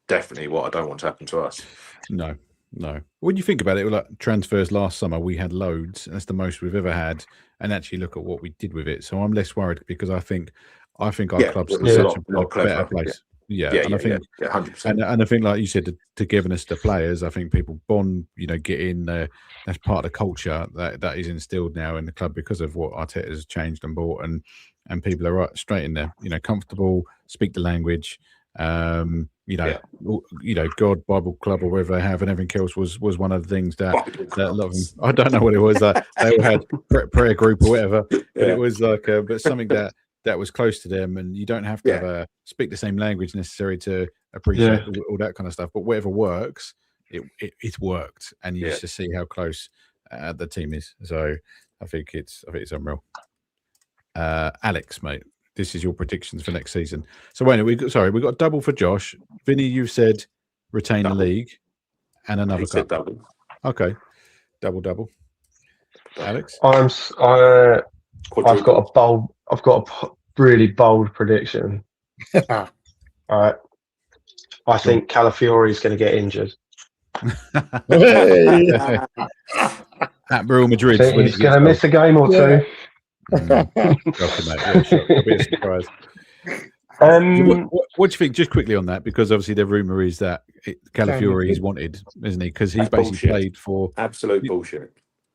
definitely what I don't want to happen to us. No. When you think about it, like transfers last summer, we had loads. That's the most we've ever had. And actually, look at what we did with it. So I'm less worried because I think our club's in such a better place. And I think 100%. And I think, like you said, togetherness to players. I think people bond. Get in there. That's part of the culture that is instilled now in the club because of what Arteta has changed and bought, and people are right straight in there. Comfortable, speak the language. God, Bible Club, or whatever they have, and everything else was one of the things that a lot of them, I don't know what it was. They all had prayer group or whatever, but it was like, but something that was close to them, and you don't have to speak the same language necessary to appreciate all that kind of stuff. But whatever works, it's worked, and you just see how close the team is. So I think it's unreal. Alex, mate. This is your predictions for next season. So wait, we got a double for Josh. Vinny, you've said retain the league and another cup. Double. Okay, double. Alex, I've got a really bold prediction. All right, I think Calafiori is going to get injured. At Real Madrid, he's going to miss a game or two. It'll be a surprise. What do you think, just quickly on that, because obviously the rumour is that Calafiori is wanted, isn't he? Because he basically played for absolute bullshit.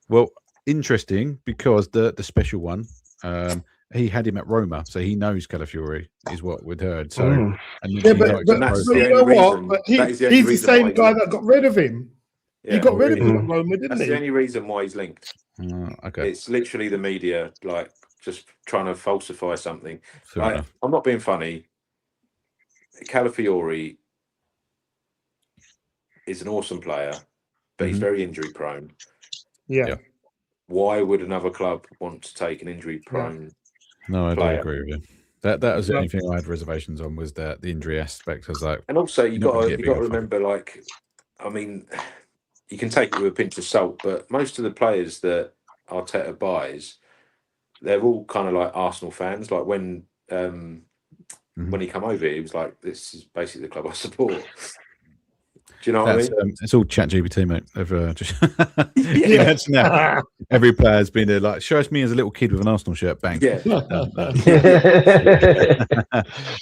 Well, interesting, because the special one, he had him at Roma, so he knows Calafiori is what we'd heard. So he's the same guy that got rid of him. He got rid of him at Roma, didn't he? That's the only reason why he's linked. Okay. It's literally the media, like, just trying to falsify something. I'm not being funny. Calafiori is an awesome player, but he's very injury prone. Yeah. Why would another club want to take an injury prone? No, I don't agree with you. That was the only thing I had reservations on, was the injury aspect. I was like, and also you got to remember, like, I mean, you can take it with a pinch of salt, but most of the players that Arteta buys, they're all kind of like Arsenal fans. Like when he come over, he was like, "This is basically the club I support." Do you know what I mean? It's all ChatGPT, mate. Imagine that. Every player's been there, like, show us me as a little kid with an Arsenal shirt, bang. Yeah.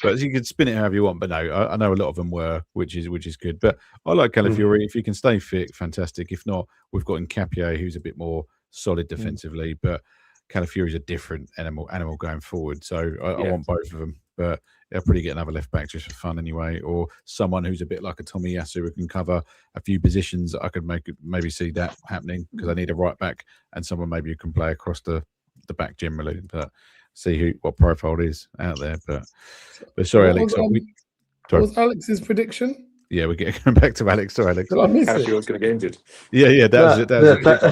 But you can spin it however you want. But no, I know a lot of them were, which is good. But I like Calafiori. If he can stay fit, fantastic. If not, we've got Nkapie, who's a bit more solid defensively. But Calafiori's a different animal going forward. So I want both of them. But they'll probably get another left back just for fun anyway, or someone who's a bit like a Tommy Yasu who can cover a few positions. I could maybe see that happening, because I need a right back and someone maybe who can play across the back generally. But see what profile is out there. But sorry, Alex. What was Alex's prediction? Yeah, we're going back to Alex. Sorry, Alex. Did I miss it? Calafiori's going to get injured. Yeah, that was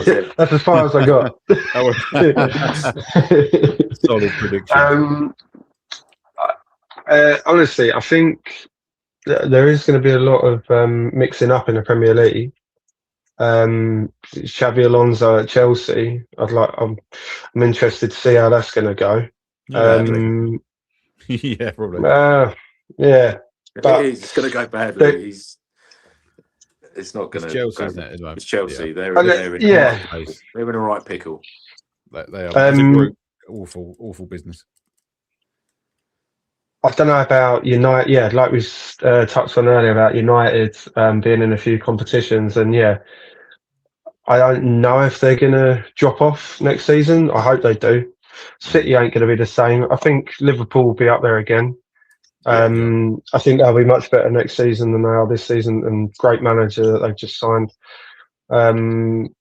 it. That's as far as I got. Solid prediction. Honestly, I think there is going to be a lot of mixing up in the Premier League. Xabi Alonso at Chelsea. I'm interested to see how that's going to go. Yeah, probably. Yeah, but it's going to go badly. It's not going to. Chelsea, isn't it? It's Chelsea. Yeah. They're in a right pickle. They are. As a group, awful business. I don't know about United. Yeah, like we touched on earlier about United being in a few competitions, and I don't know if they're going to drop off next season. I hope they do. City ain't going to be the same. I think Liverpool will be up there again. I think they'll be much better next season than they are this season, and great manager that they've just signed. I think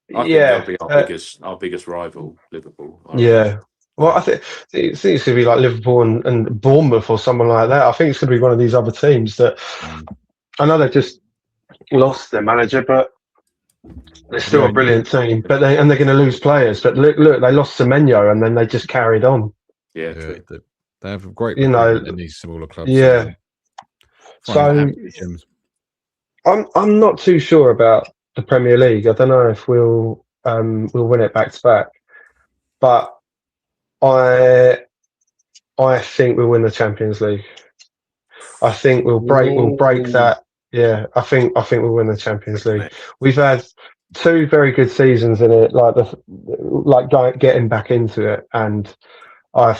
they'll be our biggest rival, Liverpool. Well, I think it's going to be like Liverpool and Bournemouth or someone like that. I think it's going to be one of these other teams that I know they've just lost their manager, but they're still a brilliant team. But they're going to lose players. But look, they lost Semenyo and then they just carried on. Yeah, they have a great, in these smaller clubs. Yeah. So I'm not too sure about the Premier League. I don't know if we'll win it back to back, but I think we'll win the Champions League. I think we'll break that. Yeah, I think we'll win the Champions League. We've had 2 very good seasons in it, getting back into it, and I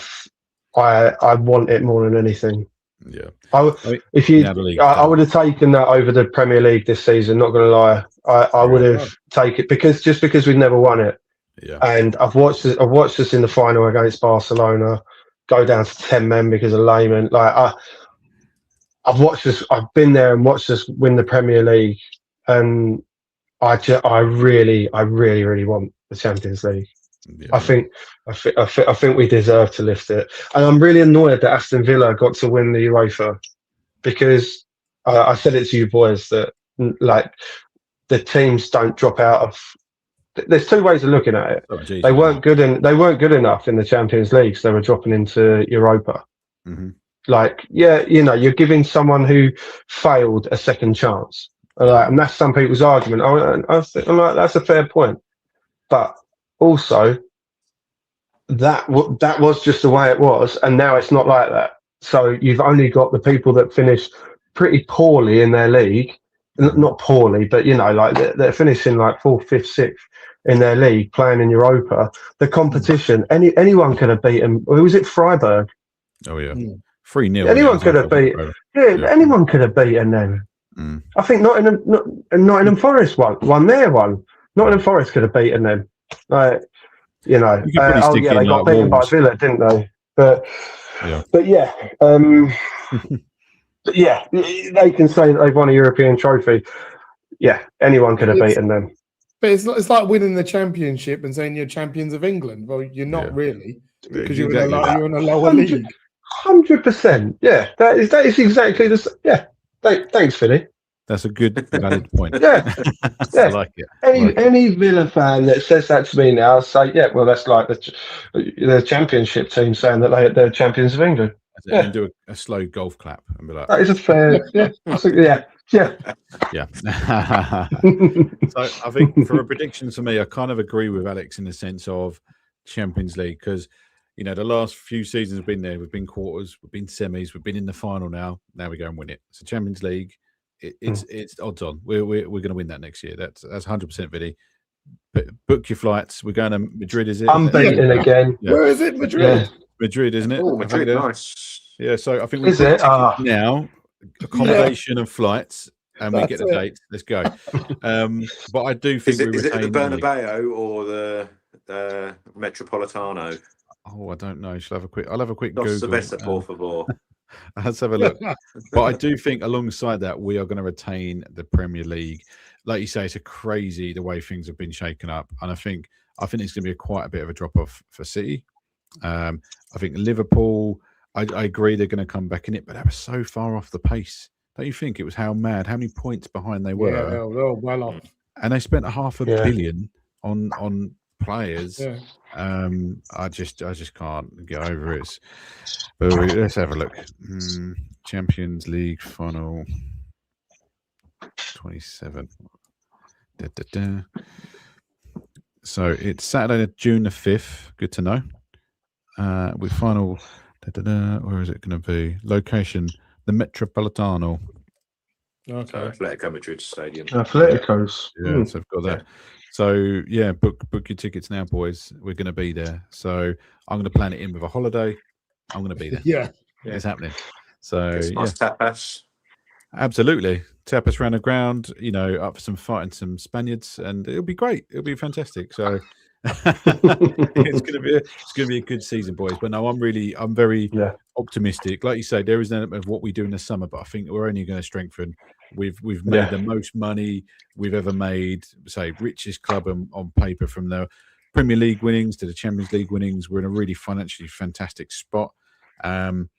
want it more than anything. Yeah, I would have taken that over the Premier League this season. Not going to lie, I would have taken it because we've never won it. Yeah, and I've watched us in the final against Barcelona go down to 10 men because of layman. I've watched us. I've been there and watched us win the Premier League, and I really want the Champions League. Yeah. I think we deserve to lift it, and I'm really annoyed that Aston Villa got to win the UEFA, because I said it to you boys that the teams don't drop out of. There's 2 ways of looking at it. They weren't good enough in the Champions League, so they were dropping into Europa. Mm-hmm. You're giving someone who failed a second chance, and that's some people's argument. I'm like, that's a fair point, but also that was just the way it was, and now it's not like that. So you've only got the people that finish pretty poorly in their league, not poorly, but they're finishing like 4th, 5th, 6th in their league, playing in Europa. The competition, anyone could have beaten. Who was it? Freiburg. Oh yeah. 3-0. Anyone could have beaten. Anyone could have beaten them. I think Nottingham Forest won their one. Nottingham Forest could have beaten them. They got beaten by Villa, didn't they? But they can say that they've won a European trophy. Yeah, anyone could have beaten them. But it's like winning the championship and saying you're champions of England. Well, you're not really, because you're in a lower league. 100%. Yeah, that is exactly the. Yeah, thanks, Philly. That's a good, valid point. Yeah. I like it. Any Villa fan that says that to me now, say, yeah, well, that's like the championship team saying that they're champions of England. And do a slow golf clap and be like, that is a fair. Yeah. So I think for a prediction for me, I kind of agree with Alex in the sense of Champions League, because the last few seasons have been there. We've been quarters, we've been semis, we've been in the final now. Now we go and win it. So Champions League, it's odds on. We're going to win that next year. That's 100% Vinny. But book your flights. We're going to Madrid. Is it? I'm beating again. Yeah. Where is it? Madrid. Yeah. Madrid, isn't it? Oh, Madrid, nice. Yeah. So I think we're now accommodation and flights, and we get the dates. Let's go. But I do think is it the Bernabeu or the Metropolitano? Oh, I don't know. I'll have a quick Dos Google. cerveza, por favor. Let's have a look. But I do think alongside that, we are going to retain the Premier League. Like you say, it's crazy the way things have been shaken up. And I think it's going to be quite a bit of a drop-off for City. I think Liverpool, I agree they're going to come back in it, but they were so far off the pace. Don't you think? It was how many points behind they were. Yeah, they were well off. And they spent $500 million on players. Yeah. I just can't get over it. But let's have a look. Champions League final 27. So it's Saturday, June the 5th. Good to know. With final. Where is it going to be? Location: the Metropolitano. Okay. Atletico Madrid Stadium. Atleticos. Yeah, so I've got that. So yeah, book your tickets now, boys. We're going to be there. So I'm going to plan it in with a holiday. I'm going to be there. Yeah, it's happening. So nice tapas. Absolutely. tap us around the ground, up for some fighting some Spaniards, and it'll be great. It'll be fantastic. So it's gonna be a good season, boys. But no, I'm very optimistic. Like you say, there is an element of what we do in the summer, but I think we're only going to strengthen. We've made the most money we've ever made. Say richest club on paper, from the Premier League winnings to the Champions League winnings. We're in a really financially fantastic spot. And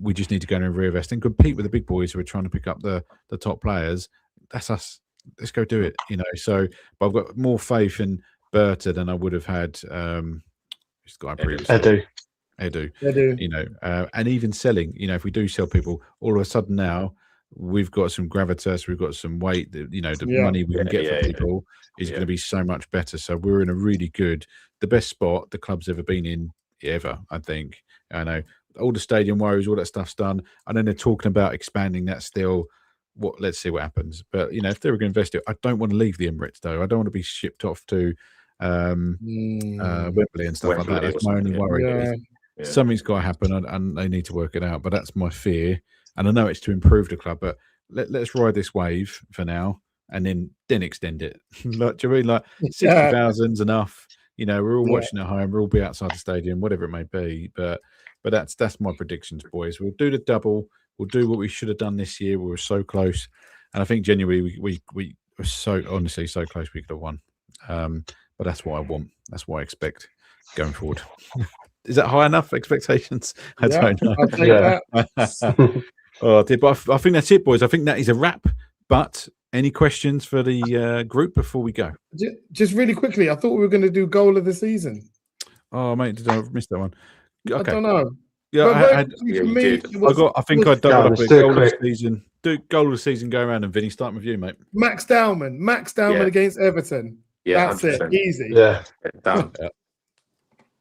we just need to go in and reinvest and compete with the big boys who are trying to pick up the top players. That's us. Let's go do it. So, but I've got more faith in Berta than I would have had. This guy previously. Edu. And even selling. If we do sell people, all of a sudden now we've got some gravitas. We've got some weight. The money we can get for people is going to be so much better. So we're in a really good, the best spot the club's ever been in ever. I think. I know. All the stadium woes, all that stuff's done. And then they're talking about expanding that still. Let's see what happens. But, if they were going to invest it, I don't want to leave the Emirates, though. I don't want to be shipped off to Wembley and stuff like that. That's my only worry. Yeah. Something's got to happen, and they need to work it out. But that's my fear. And I know it's to improve the club, but let's ride this wave for now and then extend it. Like, do you mean, like 60,000's enough? We're all watching at home. We'll all be outside the stadium, whatever it may be. But that's my predictions, boys. We'll do the double. We'll do what we should have done this year. We were so close, and I think genuinely we were so close we could have won. But that's what I want. That's what I expect going forward. Is that high enough expectations? I don't know. I'll take that. But I think that's it, boys. I think that is a wrap. But any questions for the group before we go? Just really quickly, I thought we were going to do goal of the season. Oh, mate, did I miss that one? Okay. I don't know. Yeah, I think I doubled up a goal of the season. Do goal of the season. Go around, and Vinny, starting with you, mate. Max Dowman against Everton. Yeah, that's 100%. It. Easy. Yeah, done.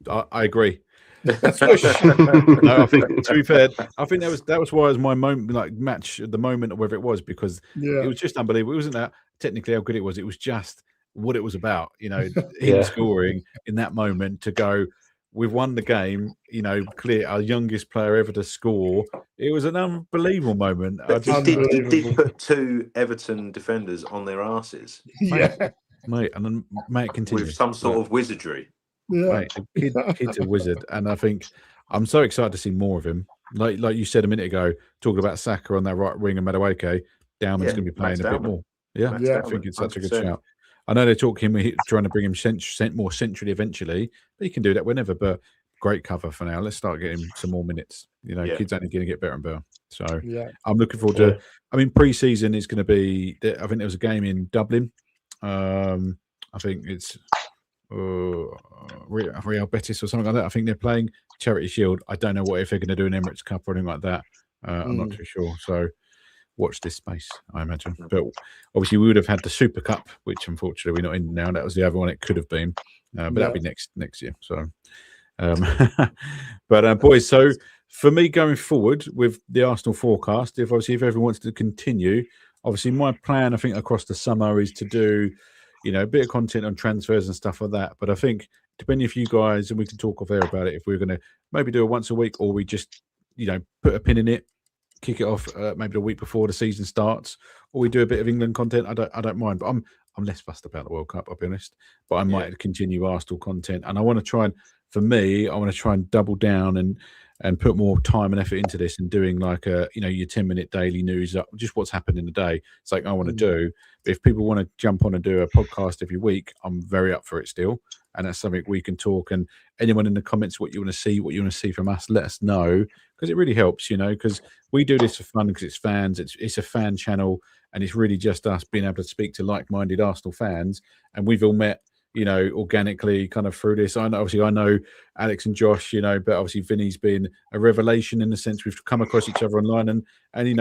I agree. No, I think, to be fair, I think that was why it was my moment, like match at the moment, or whether it was, because it was just unbelievable. It wasn't that technically how good it was. It was just what it was about. Him scoring in that moment to go. We've won the game, clear our youngest player ever to score. It was an unbelievable moment. He did put two Everton defenders on their asses. Yeah. Mate, and then continue. With some sort of wizardry. Yeah. Mate, the kid's a wizard. And I think I'm so excited to see more of him. Like you said a minute ago, talking about Saka on that right wing and Madueke, Downman's going to be playing a bit more. Yeah, I think it's such a good shout. I know they're talking, trying to bring him more centrally eventually, but he can do that whenever. But great cover for now. Let's start getting some more minutes. Kids only going to get better and better. So I'm looking forward to. I mean, pre-season is going to be. I think there was a game in Dublin. I think it's Real Betis or something like that. I think they're playing Charity Shield. I don't know if they're going to do an Emirates Cup or anything like that. I'm not too sure. So. Watch this space, I imagine. But obviously, we would have had the Super Cup, which unfortunately we're not in now. That was the other one it could have been, but that'll be next year. So, but boys, so for me going forward with the Arsenal forecast, if everyone wants to continue, obviously my plan, I think across the summer is to do, a bit of content on transfers and stuff like that. But I think depending if you guys, and we can talk off air about it, if we're going to maybe do it once a week, or we just, put a pin in it. Kick it off maybe the week before the season starts, or we do a bit of England content. I don't mind, but I'm less fussed about the World Cup, I'll be honest. But I might continue Arsenal content, and I want to try and double down and put more time and effort into this, and doing like your 10-minute daily news, just what's happened in the day. It's like I want to do. But if people want to jump on and do a podcast every week, I'm very up for it still, and that's something we can talk. And anyone in the comments, what you want to see from us, let us know, because it really helps, because we do this for fun, because it's fans, it's a fan channel, and it's really just us being able to speak to like-minded Arsenal fans, and we've all met, organically kind of through this. I know Alex and Josh, but obviously Vinny's been a revelation in the sense we've come across each other online, and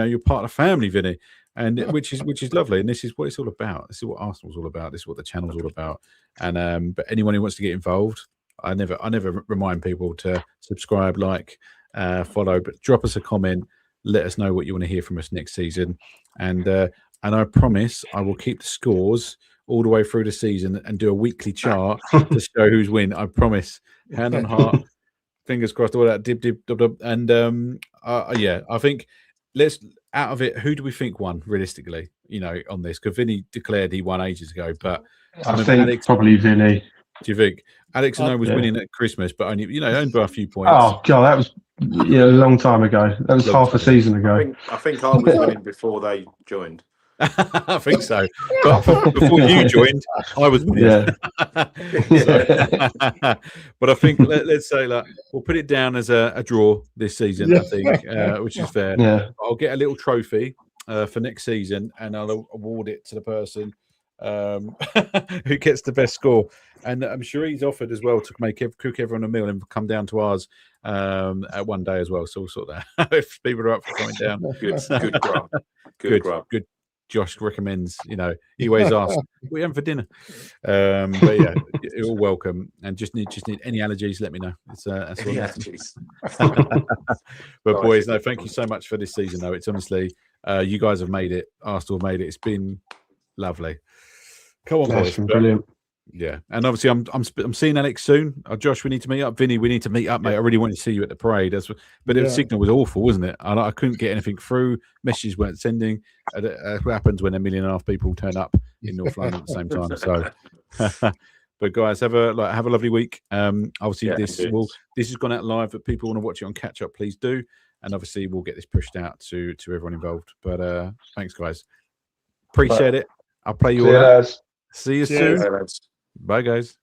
you're part of the family, Vinny, and which is lovely. And this is what it's all about. This is what Arsenal's all about. This is what the channel's all about. And but anyone who wants to get involved, I never remind people to subscribe, follow, but drop us a comment. Let us know what you want to hear from us next season, and I promise I will keep the scores all the way through the season and do a weekly chart to show who's win. I promise. Hand on heart, fingers crossed. All that dib, and I think out of it, who do we think won realistically? On this, because Vinny declared he won ages ago, but I think Alex, probably Vinny. Do you think Alex was winning at Christmas, but only only by a few points? Oh god, that was a long time ago. That was half a season ago. I think I was winning before they joined. I think so. But before you joined, I was winning. Yeah. But I think let's say we'll put it down as a draw this season. I think, which is fair. Yeah. I'll get a little trophy for next season, and I'll award it to the person who gets the best score. And I'm sure he's offered as well to cook everyone a meal and come down to ours at one day as well. So we'll sort that if people are up for coming down. Good grub. Good. Josh recommends, he always asks, what are you having for dinner? But yeah, you're all welcome. And just need any allergies, let me know. It's that's all. Allergies. But boys, no, thank you so much for this season though. It's honestly, you guys have made it. Arsenal have made it. It's been lovely. Come on, boys. Brilliant. Yeah, and obviously I'm seeing Alex soon. Josh, we need to meet up. Vinny, we need to meet up, mate. I really wanted to see you at the parade. But the signal was awful, wasn't it? I couldn't get anything through. Messages weren't sending. What happens when 1.5 million people turn up in North London at the same time? So, but guys, have a lovely week. Obviously, this has gone out live. But people want to watch it on catch up, please do. And obviously, we'll get this pushed out to everyone involved. But thanks, guys. Appreciate it. I'll play you all out. See you soon. Bye, guys.